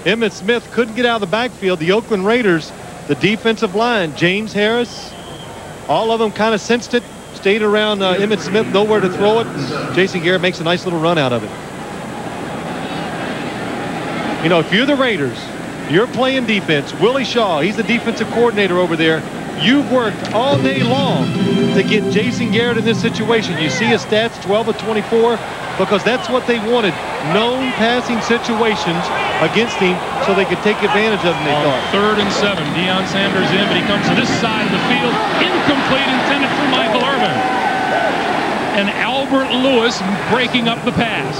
Emmitt Smith couldn't get out of the backfield. The Oakland Raiders, the defensive line, James Harris, all of them kind of sensed it. Stayed around Emmitt Smith, nowhere to throw it. And Jason Garrett makes a nice little run out of it. You know, if you're the Raiders, you're playing defense. Willie Shaw, he's the defensive coordinator over there. You've worked all day long to get Jason Garrett in this situation. You see his stats, 12 of 24, because that's what they wanted. Known passing situations against him so they could take advantage of them, they thought. 3rd and 7. Deon Sanders in, but he comes to this side of the field. Incomplete, intended for Michael Irvin. And Albert Lewis breaking up the pass.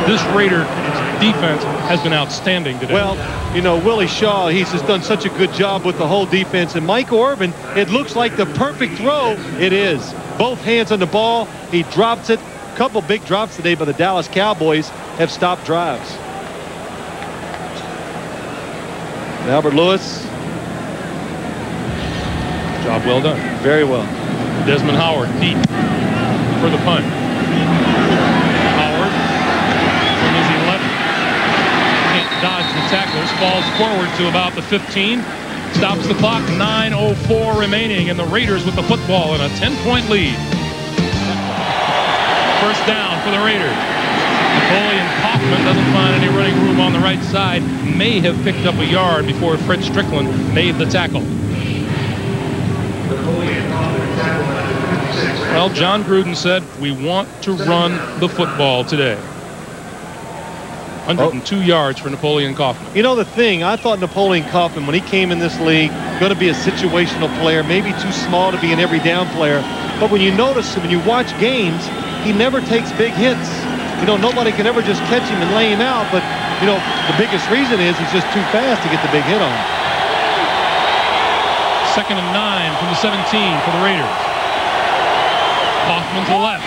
This Raider defense has been outstanding today. Well, you know, Willie Shaw, he's just done such a good job with the whole defense. And Michael Irvin, it looks like the perfect throw. It is. Both hands on the ball. He drops it. A couple big drops today by the Dallas Cowboys have stopped drives. Albert Lewis. Job well done. Very well. Desmond Howard deep for the punt. Howard from his 11. Can't dodge the tacklers. Falls forward to about the 15. Stops the clock. 9:04 remaining, and the Raiders with the football in a 10-point lead. First down for the Raiders. Napoleon Kaufman doesn't find any running room on the right side. May have picked up a yard before Fred Strickland made the tackle. Well, John Gruden said, we want to run the football today. 102 yards for Napoleon Kaufman. You know the thing, I thought Napoleon Kaufman, when he came in this league, going to be a situational player, maybe too small to be an every down player. But when you notice, when you watch games, he never takes big hits. You know, nobody can ever just catch him and lay him out. But, you know, the biggest reason is he's just too fast to get the big hit on him. 2nd and 9 from the 17 for the Raiders. Kaufman to the left.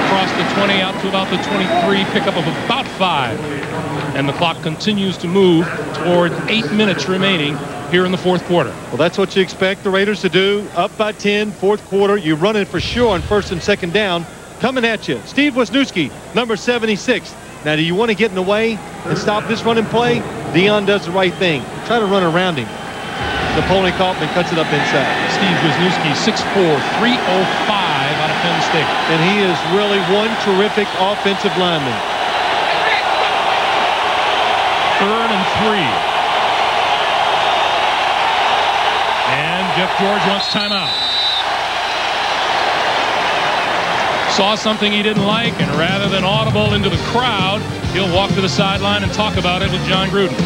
Across the 20 out to about the 23, pickup of about 5. And the clock continues to move toward 8 minutes remaining here in the 4th quarter. Well, that's what you expect the Raiders to do. Up by 10, 4th quarter. You run it for sure on 1st and 2nd down. Coming at you, Steve Wisniewski, number 76. Now, do you want to get in the way and stop this run and play? Deon does the right thing. Try to run around him. Napoleon Kaufman cuts it up inside. Steve Wisniewski, 6'4", 305 out of Penn State. And he is really one terrific offensive lineman. 3rd and 3. And Jeff George wants timeout. Saw something he didn't like, and rather than audible into the crowd, he'll walk to the sideline and talk about it with John Gruden.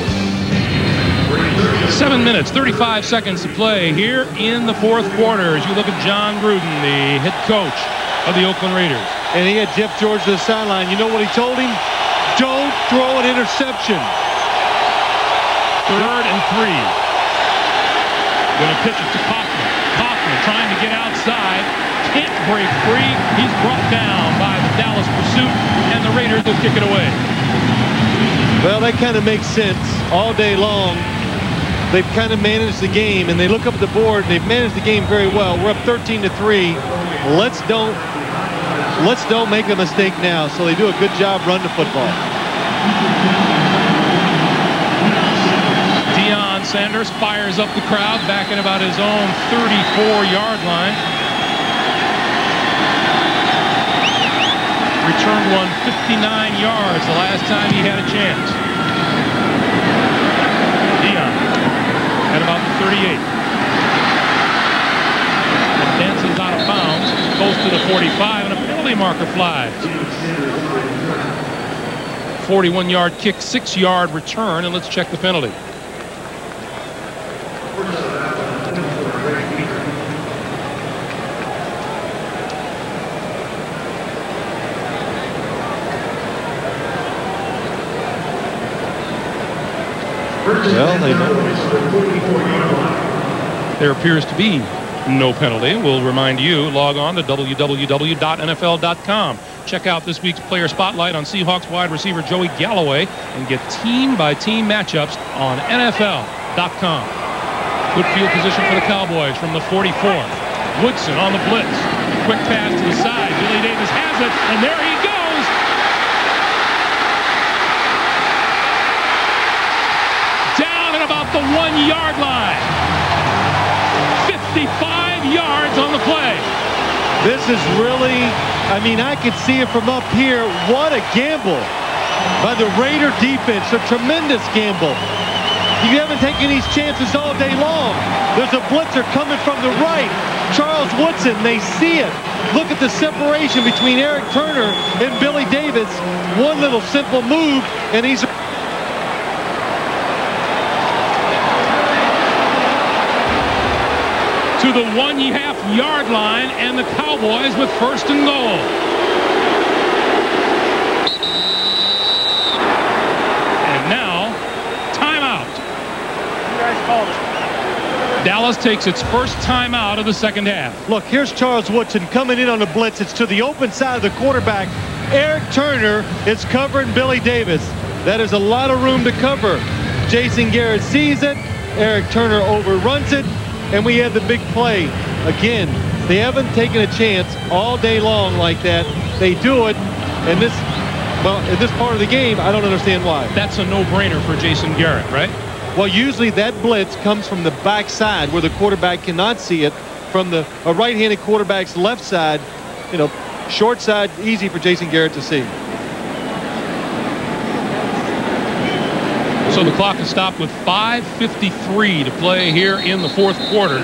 7 minutes, 35 seconds to play here in the 4th quarter as you look at John Gruden, the head coach of the Oakland Raiders. And he had Jeff George to the sideline. You know what he told him? Don't throw an interception. 3rd and 3. Going to pitch it to Kaufman. Kaufman trying to get outside. Can't break free. He's brought down by the Dallas pursuit, and the Raiders will kick it away. Well, that kind of makes sense. All day long, they've kind of managed the game, and they look up at the board, and they've managed the game very well. We're up 13-3. Let's don't make a mistake now. So they do a good job running the football. Deon Sanders fires up the crowd back at about his own 34-yard line. Returned one 59 yards the last time he had a chance. Deon at about the 38. And dances out of bounds, goes to the 45, and a penalty marker flies. 41-yard kick, 6-yard return, and let's check the penalty. Well, there appears to be no penalty. We'll remind you, log on to www.nfl.com. Check out this week's player spotlight on Seahawks wide receiver Joey Galloway and get team-by-team matchups on NFL.com. Good field position for the Cowboys from the 44. Woodson on the blitz. Quick pass to the side. Billy Davis has it, and there he goes. About the 1-yard line. 55 yards on the play. This is really, I mean, I could see it from up here. What a gamble by the Raider defense. A tremendous gamble. You haven't taken these chances all day long. There's a blitzer coming from the right. Charles Woodson, they see it. Look at the separation between Eric Turner and Billy Davis. One little simple move, and he's to the 1.5-yard line, and the Cowboys with first and goal. And now, timeout. You guys called it. Dallas takes its first timeout of the second half. Look, here's Charles Woodson coming in on the blitz. It's to the open side of the quarterback. Eric Turner is covering Billy Davis. That is a lot of room to cover. Jason Garrett sees it. Eric Turner overruns it. And we had the big play. Again, they haven't taken a chance all day long like that. They do it, and this, well, in this part of the game, I don't understand why. That's a no-brainer for Jason Garrett, right? Well, usually that blitz comes from the backside where the quarterback cannot see it. From a right-handed quarterback's left side, you know, short side, easy for Jason Garrett to see. So the clock is stopped with 5:53 to play here in the fourth quarter.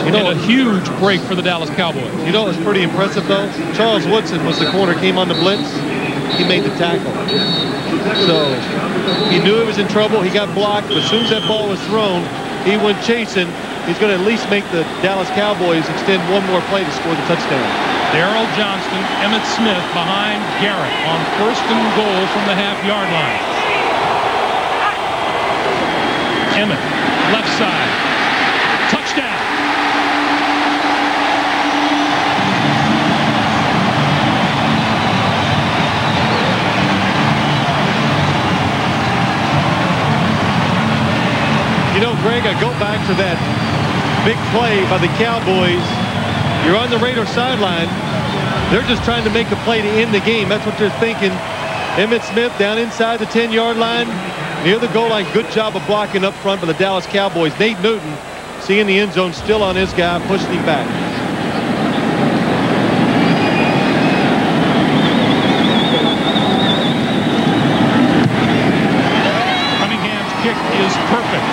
You know, a huge break for the Dallas Cowboys. You know, it was pretty impressive, though. Charles Woodson was the corner, came on the blitz. He made the tackle. So he knew he was in trouble. He got blocked. But as soon as that ball was thrown, he went chasing. He's going to at least make the Dallas Cowboys extend one more play to score the touchdown. Darrell Johnston, Emmitt Smith behind Garrett on first and goal from the half-yard line. Emmitt, left side. Touchdown. You know, Greg, I go back to that big play by the Cowboys. You're on the Raider sideline. They're just trying to make a play to end the game. That's what they're thinking. Emmitt Smith down inside the 10-yard line. Near the goal line, good job of blocking up front by the Dallas Cowboys. Nate Newton seeing the end zone, still on his guy, pushing him back. Cunningham's kick is perfect.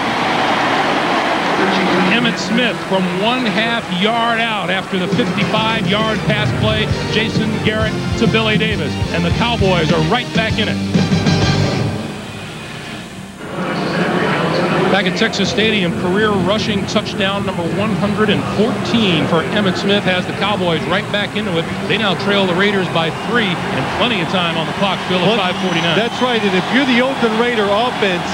Emmitt Smith from 1/2 yard out after the 55-yard pass play. Jason Garrett to Billy Davis, and the Cowboys are right back in it. Back at Texas Stadium, career rushing touchdown number 114 for Emmitt Smith has the Cowboys right back into it. They now trail the Raiders by 3 and plenty of time on the clock, Phil, at 5:49. That's right, and if you're the Oakland Raider offense,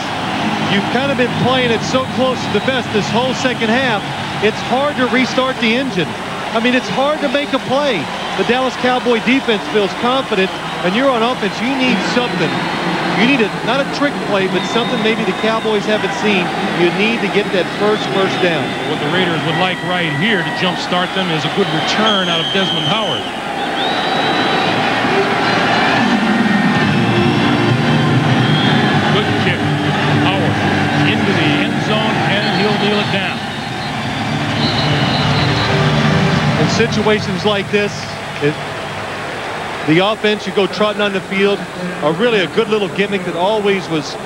you've kind of been playing it so close to the vest this whole second half, it's hard to restart the engine. I mean, it's hard to make a play. The Dallas Cowboy defense feels confident, and you're on offense. You need something. You need not a trick play, but something maybe the Cowboys haven't seen. You need to get that first down. What the Raiders would like right here to jumpstart them is a good return out of Desmond Howard. Good kick. Howard into the end zone, and he'll kneel it down. In situations like this, the offense, you go trotting on the field, are really a good little gimmick that always was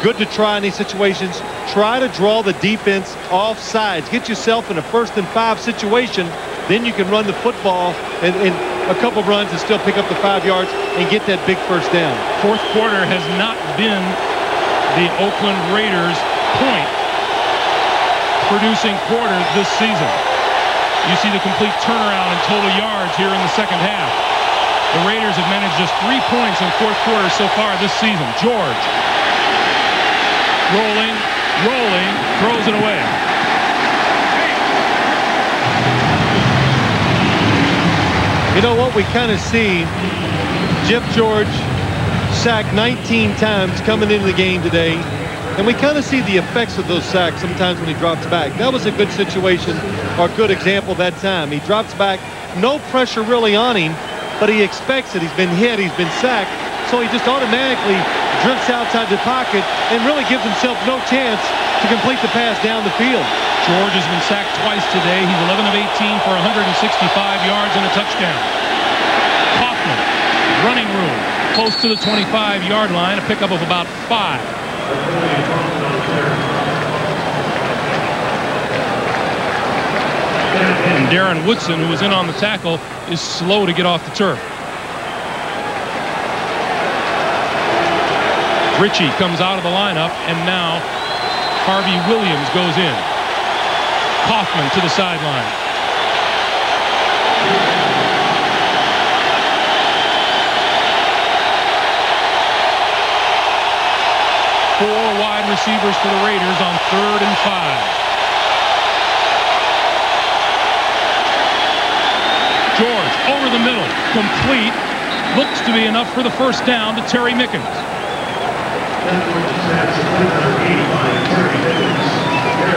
good to try in these situations. Try to draw the defense off sides. Get yourself in a 1st and 5 situation. Then you can run the football and a couple runs and still pick up the 5 yards and get that big first down. Fourth quarter has not been the Oakland Raiders' point producing quarter this season. You see the complete turnaround in total yards here in the second half. The Raiders have managed just 3 points in fourth quarter so far this season. George rolling, throws it away. You know what we kind of see? Jeff George sacked 19 times coming into the game today. And we kind of see the effects of those sacks sometimes when he drops back. That was a good situation or a good example that time. He drops back, no pressure really on him, but he expects it. He's been hit, he's been sacked, so he just automatically drifts outside the pocket and really gives himself no chance to complete the pass down the field. George has been sacked twice today. He's 11 of 18 for 165 yards and a touchdown. Kaufman, running room, close to the 25-yard line, a pickup of about 5. And Deon Woodson, who was in on the tackle, is slow to get off the turf. Ritchie comes out of the lineup, and now Harvey Williams goes in. Kaufman to the sideline. Four wide receivers for the Raiders on 3rd and 5. George over the middle, complete, looks to be enough for the first down to Terry Mickens.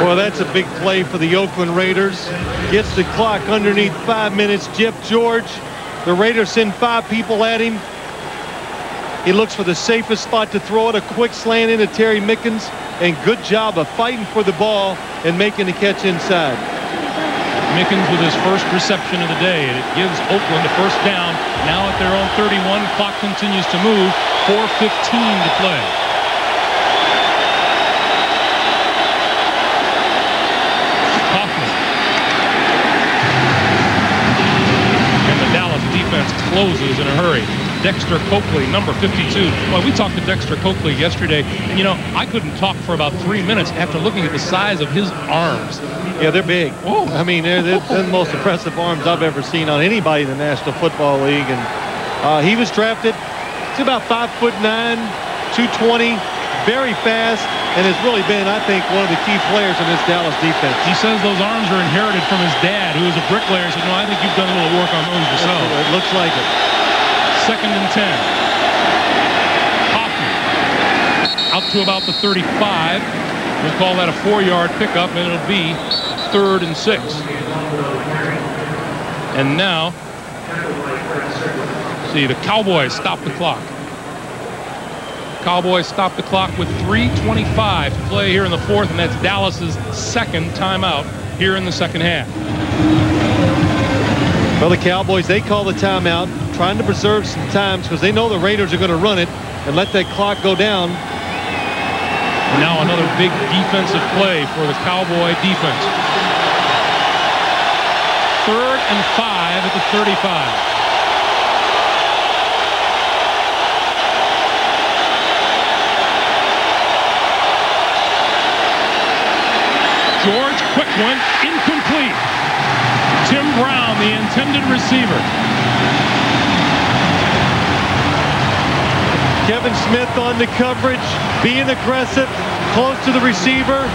Well, that's a big play for the Oakland Raiders. Gets the clock underneath 5 minutes. Jeff George, the Raiders send 5 people at him. He looks for the safest spot to throw it, a quick slant into Terry Mickens, and good job of fighting for the ball and making the catch inside. Mickens with his first reception of the day, and it gives Oakland a first down. Now at their own 31, clock continues to move. 4:15 to play. Kaufman. And the Dallas defense closes in a hurry. Dexter Coakley, number 52. Well, we talked to Dexter Coakley yesterday, and, you know, I couldn't talk for about 3 minutes after looking at the size of his arms. Yeah, they're big. Oh. I mean, they're the most impressive arms I've ever seen on anybody in the National Football League. And he was drafted to about 5'9", 220, very fast, and has really been, I think, one of the key players in this Dallas defense. He says those arms are inherited from his dad, who was a bricklayer. He said, no, I think you've done a little work on those yourself. It looks like it. 2nd and 10. Kaufman out to about the 35. We'll call that a 4-yard pickup, and it'll be 3rd and 6. And now, see, the Cowboys stop the clock. Cowboys stop the clock with 3:25 to play here in the 4th, and that's Dallas's 2nd timeout here in the second half. Well, the Cowboys, they call the timeout, trying to preserve some times because they know the Raiders are going to run it and let that clock go down. Now another big defensive play for the Cowboy defense. 3rd and 5 at the 35. George, quick one, incomplete. Tim Brown, the intended receiver. Kevin Smith on the coverage, being aggressive, close to the receiver.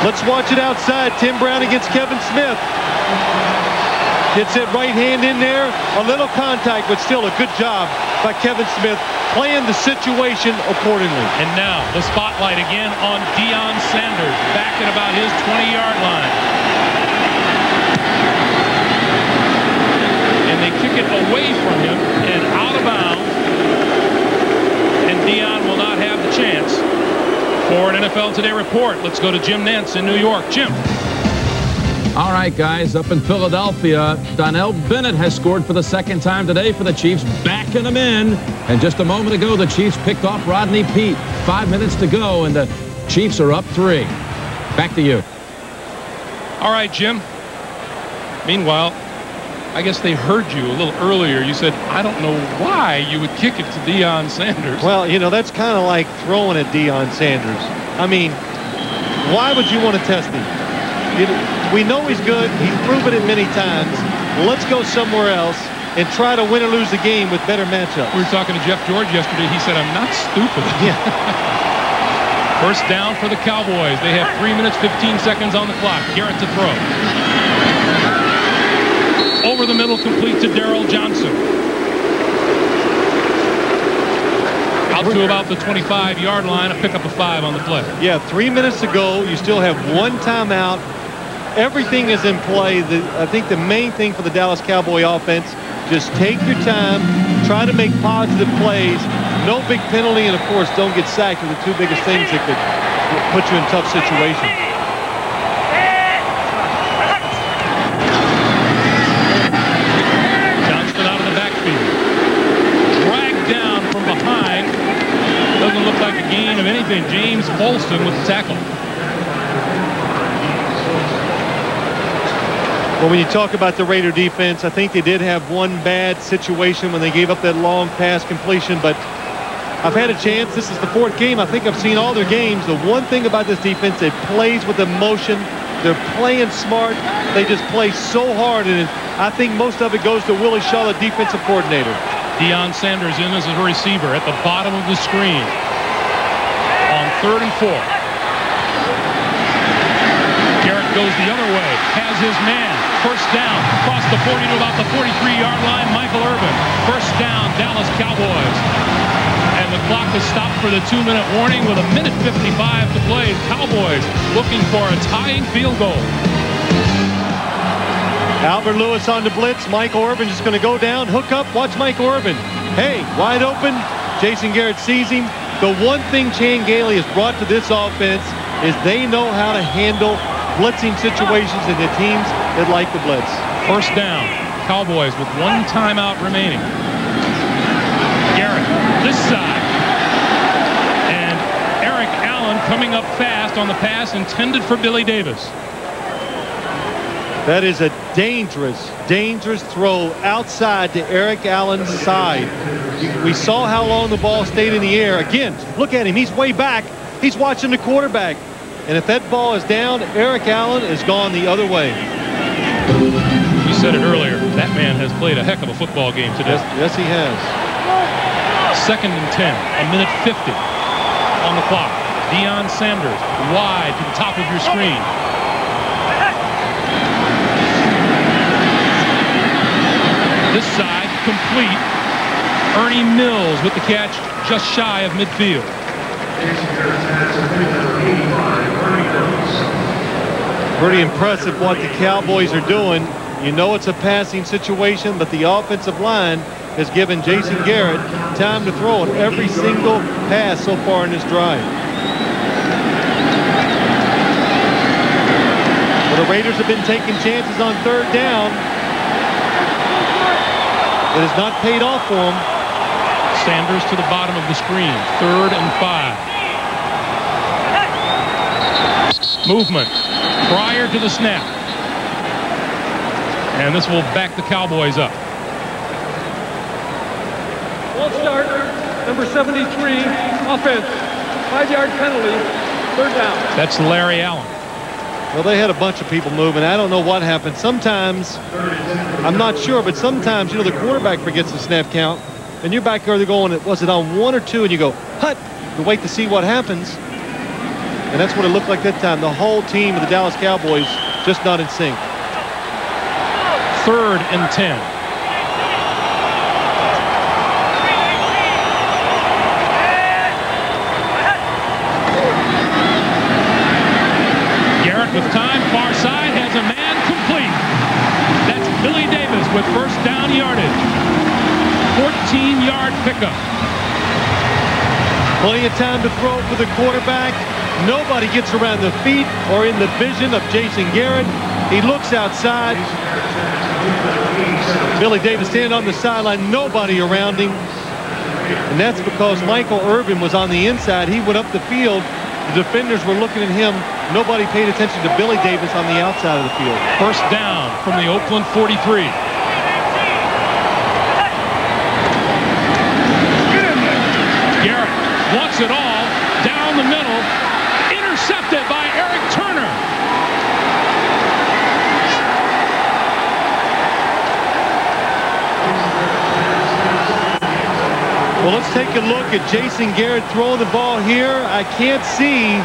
Let's watch it outside. Tim Brown against Kevin Smith. Gets it right hand in there. A little contact, but still a good job by Kevin Smith playing the situation accordingly. And now the spotlight again on Deon Sanders back at about his 20-yard line. And they kick it away from him and out of bounds. And Deon will not have the chance. For an NFL Today report, let's go to Jim Nantz in New York. Jim. All right, guys, up in Philadelphia, Donnell Bennett has scored for the second time today for the Chiefs, backing them in. And just a moment ago, the Chiefs picked off Rodney Peete. 5 minutes to go, and the Chiefs are up 3. Back to you. All right, Jim. Meanwhile, I guess they heard you a little earlier. You said, I don't know why you would kick it to Deon Sanders. Well, you know, that's kind of like throwing at Deon Sanders. I mean, why would you want to test him? We know he's good. He's proven it many times. Let's go somewhere else and try to win or lose the game with better matchups. We were talking to Jeff George yesterday. He said, I'm not stupid. Yeah. First down for the Cowboys. They have 3 minutes, 15 seconds on the clock. Garrett to throw. Over the middle, complete to Darrell Johnson. Out to about the 25-yard line, a pickup of 5 on the play. Yeah, 3 minutes to go. You still have 1 timeout. Everything is in play. I think the main thing for the Dallas Cowboy offense, just take your time, try to make positive plays, no big penalty, and, of course, don't get sacked are the 2 biggest things that could put you in tough situations. Johnson out of the backfield. Dragged down from behind. Doesn't look like a gain of anything. James Holston with the tackle. Well, when you talk about the Raider defense, I think they did have one bad situation when they gave up that long pass completion, but I've had a chance. This is the 4th game. I think I've seen all their games. The one thing about this defense, it plays with emotion. They're playing smart. They just play so hard, and I think most of it goes to Willie Shaw, the defensive coordinator. Deon Sanders in as a receiver at the bottom of the screen on 3rd and 4. Garrett goes the other way, has his man. First down, across the 40 to about the 43-yard line. Michael Irvin. First down, Dallas Cowboys. And the clock is stopped for the 2-minute warning with 1:55 to play. Cowboys looking for a tying field goal. Albert Lewis on the blitz. Michael Irvin just going to go down, hook up. Watch Michael Irvin. Hey, wide open. Jason Garrett sees him. The one thing Chan Gailey has brought to this offense is they know how to handle blitzing situations in the teams that like the blitz. First down, Cowboys with 1 timeout remaining. Garrett, this side. And Eric Allen coming up fast on the pass intended for Billy Davis. That is a dangerous, dangerous throw outside to Eric Allen's side. We saw how long the ball stayed in the air. Again, look at him. He's way back. He's watching the quarterback. And if that ball is down, Eric Allen is gone the other way. You said it earlier. That man has played a heck of a football game today. Yes, he has. 2nd and 10, 1:50 on the clock. Deon Sanders wide to the top of your screen. This side complete. Ernie Mills with the catch just shy of midfield. Pretty impressive what the Cowboys are doing. You know it's a passing situation, but the offensive line has given Jason Garrett time to throw on every single pass so far in this drive. Well, the Raiders have been taking chances on 3rd down. It has not paid off for them. Sanders to the bottom of the screen. 3rd and 5. Movement prior to the snap. And this will back the Cowboys up. False start, number 73, offense. 5-yard penalty, 3rd down. That's Larry Allen. Well, they had a bunch of people moving. I don't know what happened. Sometimes, I'm not sure, but sometimes, you know, the quarterback forgets the snap count. And you're back there, they're going, was it on 1 or 2? And you go, hut, you wait to see what happens. And that's what it looked like that time. The whole team of the Dallas Cowboys just not in sync. 3rd and 10. Garrett with time, far side, has a man complete. That's Billy Davis with first down yardage. 14-yard pickup. Plenty of time to throw for the quarterback. Nobody gets around the feet or in the vision of Jason Garrett. He looks outside. Billy Davis standing on the sideline, nobody around him. And that's because Michael Irvin was on the inside. He went up the field. The defenders were looking at him. Nobody paid attention to Billy Davis on the outside of the field. First down from the Oakland 43. Garrett wants it all down the middle. Intercepted by Eric Turner. Well, let's take a look at Jason Garrett throwing the ball here. I can't see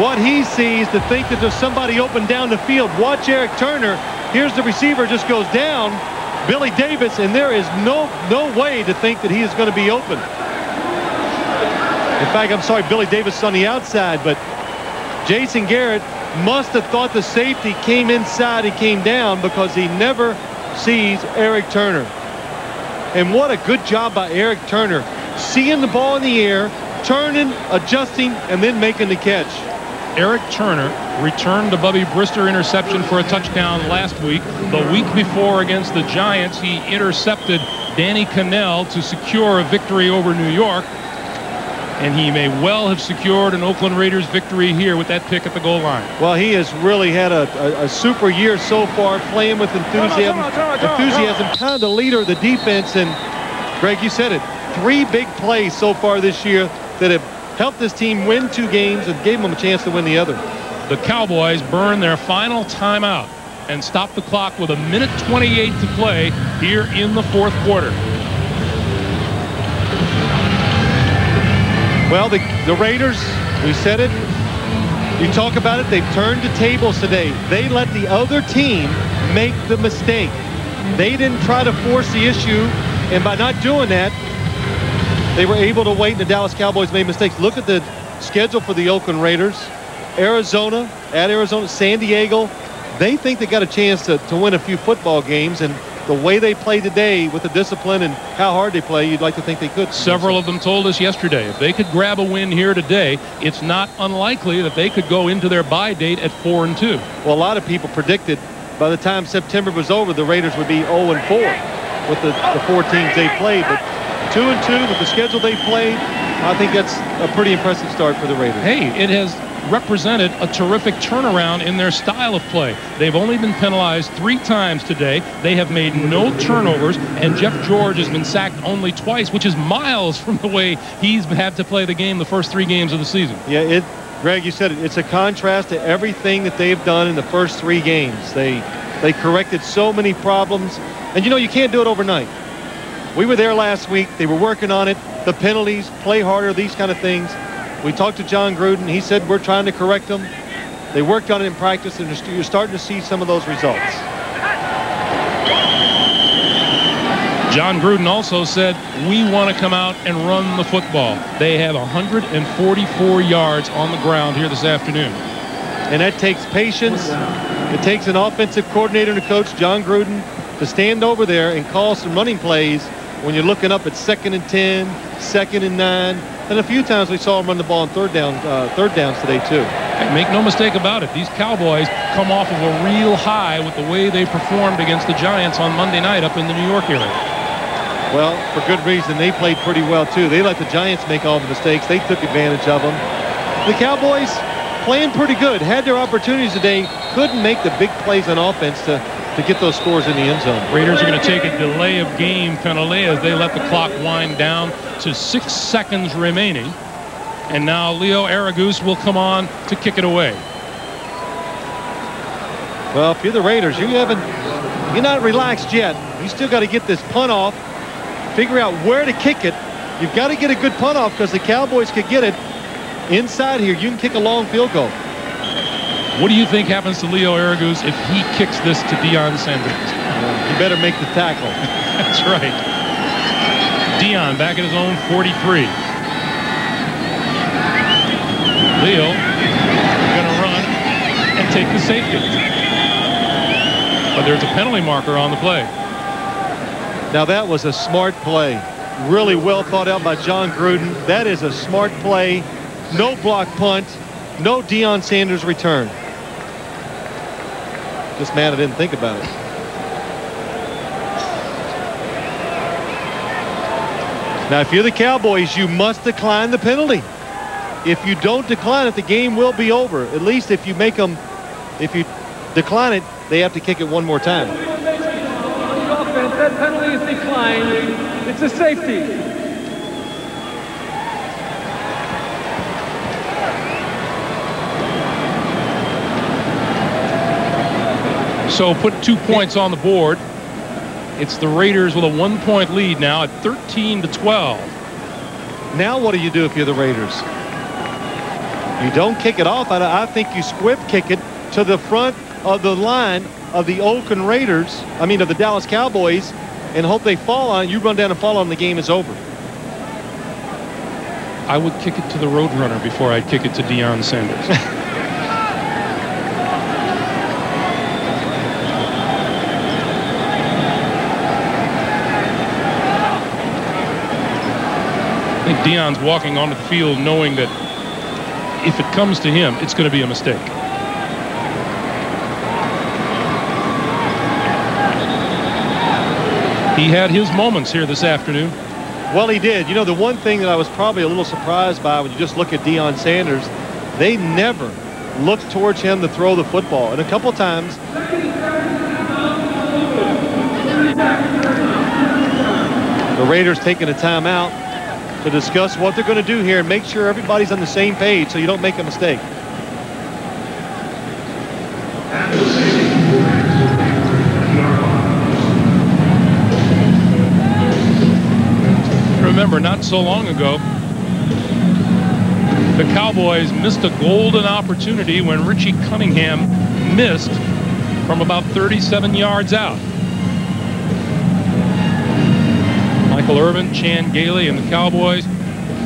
what he sees to think that there's somebody open down the field. Watch Eric Turner. Here's the receiver, just goes down. Billy Davis, and there is no way to think that he is going to be open. In fact, I'm sorry, Billy Davis is on the outside, but Jason Garrett must have thought the safety came inside and came down because he never sees Eric Turner. And what a good job by Eric Turner, seeing the ball in the air, turning, adjusting, and then making the catch. Eric Turner returned the Bubby Brister interception for a touchdown last week. The week before against the Giants, he intercepted Danny Cannell to secure a victory over New York. And he may well have secured an Oakland Raiders victory here with that pick at the goal line. Well, he has really had a super year so far, playing with enthusiasm, kind of the leader of the defense. And Greg, you said it, 3 big plays so far this year that have helped this team win 2 games and gave them a chance to win the other. The Cowboys burn their final timeout and stop the clock with 1:28 to play here in the 4th quarter. Well, the Raiders, we said it, you talk about it, they've turned the tables today. They let the other team make the mistake. They didn't try to force the issue, and by not doing that, they were able to wait, and the Dallas Cowboys made mistakes. Look at the schedule for the Oakland Raiders. Arizona, at Arizona, San Diego. They think they got a chance to win a few football games, and the way they play today with the discipline and how hard they play, you'd like to think they could. Several of them told us yesterday if they could grab a win here today, it's not unlikely that they could go into their bye date at 4-2. Well, a lot of people predicted by the time September was over, the Raiders would be 0-4 with the 4 teams they played. But 2-2 with the schedule they played, I think that's a pretty impressive start for the Raiders. Hey, it has represented a terrific turnaround in their style of play. They've only been penalized 3 times today. They have made no turnovers, and Jeff George has been sacked only twice, which is miles from the way he's had to play the game the first 3 games of the season. Yeah, Greg, you said it. It's a contrast to everything that they've done in the first 3 games. They corrected so many problems, and you know you can't do it overnight. We were there last week. They were working on it. The penalties, play harder, these kind of things. We talked to John Gruden. He said we're trying to correct them. They worked on it in practice, and you're starting to see some of those results. John Gruden also said, we want to come out and run the football. They have 144 yards on the ground here this afternoon. And that takes patience. It takes an offensive coordinator and a coach, John Gruden, to stand over there and call some running plays when you're looking up at 2nd and 10, 2nd and 9. And a few times we saw him run the ball on third downs today, too. Hey, make no mistake about it. These Cowboys come off of a real high with the way they performed against the Giants on Monday night up in the New York area. Well, for good reason. They played pretty well, too. They let the Giants make all the mistakes. They took advantage of them. The Cowboys playing pretty good. Had their opportunities today. Couldn't make the big plays on offense to get those scores in the end zone. Raiders are going to take a delay of game penalty as they let the clock wind down to 6 seconds remaining. And now Leo Aragus will come on to kick it away. Well, if you're the Raiders, you're not relaxed yet. You still got to get this punt off, figure out where to kick it. You've got to get a good punt off because the Cowboys could get it Inside here, you can kick a long field goal. What do you think happens to Leo Aragus if he kicks this to Deon Sanders? You better make the tackle. That's right. Deon back at his own 43. Leo going to run and take the safety. But there's a penalty marker on the play. Now that was a smart play. Really well thought out by John Gruden. That is a smart play. No block punt. No Deon Sanders return. Just mad I didn't think about it. Now, if you're the Cowboys, you must decline the penalty. If you don't decline it, the game will be over. At least if you make them, if you decline it, they have to kick it one more time. That penalty is declined. It's a safety. So put 2 points on the board. It's the Raiders with a 1-point lead now at 13-12. Now what do you do if you're the Raiders? You don't kick it off. I think you squib kick it to the front of the line of the Oakland Raiders, I mean of the Dallas Cowboys, and hope they fall on it. You run down and fall on the game is over. I would kick it to the Roadrunner before I'd kick it to Deon Sanders. I think Deon's walking onto the field knowing that if it comes to him, it's going to be a mistake. He had his moments here this afternoon. Well, he did. You know, the one thing that I was probably a little surprised by when you just look at Deon Sanders, they never looked towards him to throw the football. And a couple times, the Raiders taking a timeout to discuss what they're going to do here and make sure everybody's on the same page so you don't make a mistake. Remember, not so long ago, the Cowboys missed a golden opportunity when Richie Cunningham missed from about 37 yards out. Michael Irvin, Chan Gailey, and the Cowboys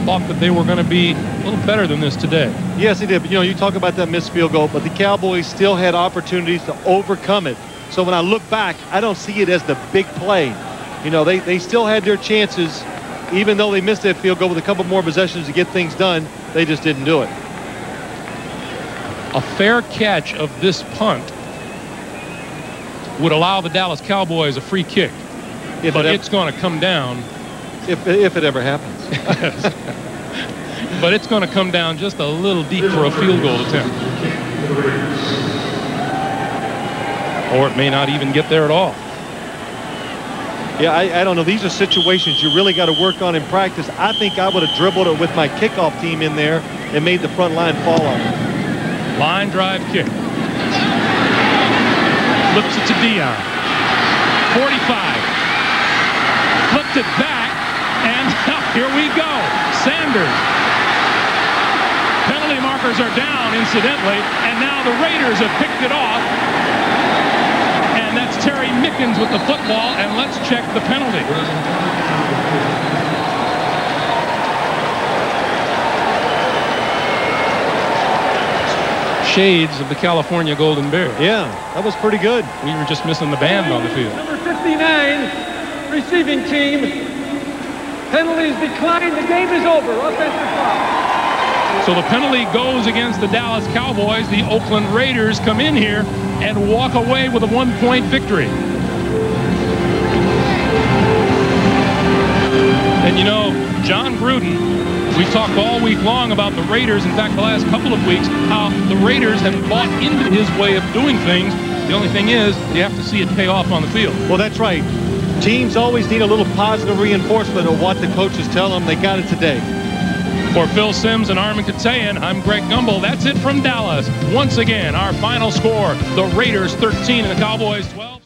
thought that they were going to be a little better than this today. Yes, they did. But, you know, you talk about that missed field goal, but the Cowboys still had opportunities to overcome it. So when I look back, I don't see it as the big play. You know, they still had their chances. Even though they missed that field goal with a couple more possessions to get things done, they just didn't do it. A fair catch of this punt would allow the Dallas Cowboys a free kick. But it's going to come down. If it ever happens. But it's going to come down just a little deep for a field goal attempt. Or it may not even get there at all. Yeah, I don't know. These are situations you really got to work on in practice. I think I would have dribbled it with my kickoff team in there and made the front line fall on it. Line drive kick. Flips it to Deon. 45. Flipped it back, and here we go. Sanders. Penalty markers are down, incidentally, and now the Raiders have picked it off. And that's Terry Mickens with the football, and let's check the penalty. Shades of the California Golden Bear. Yeah, that was pretty good. We were just missing the band on the field. Number 59, receiving team. Penalties declined. The game is over. Offensive foul. So the penalty goes against the Dallas Cowboys. The Oakland Raiders come in here and walk away with a 1-point victory. And you know, John Gruden, we've talked all week long about the Raiders. In fact, the last couple of weeks, how the Raiders have bought into his way of doing things. The only thing is, you have to see it pay off on the field. Well, that's right. Teams always need a little positive reinforcement of what the coaches tell them. They got it today. For Phil Simms and Armin Katayan, I'm Greg Gumbel. That's it from Dallas. Once again, our final score, the Raiders 13 and the Cowboys 12.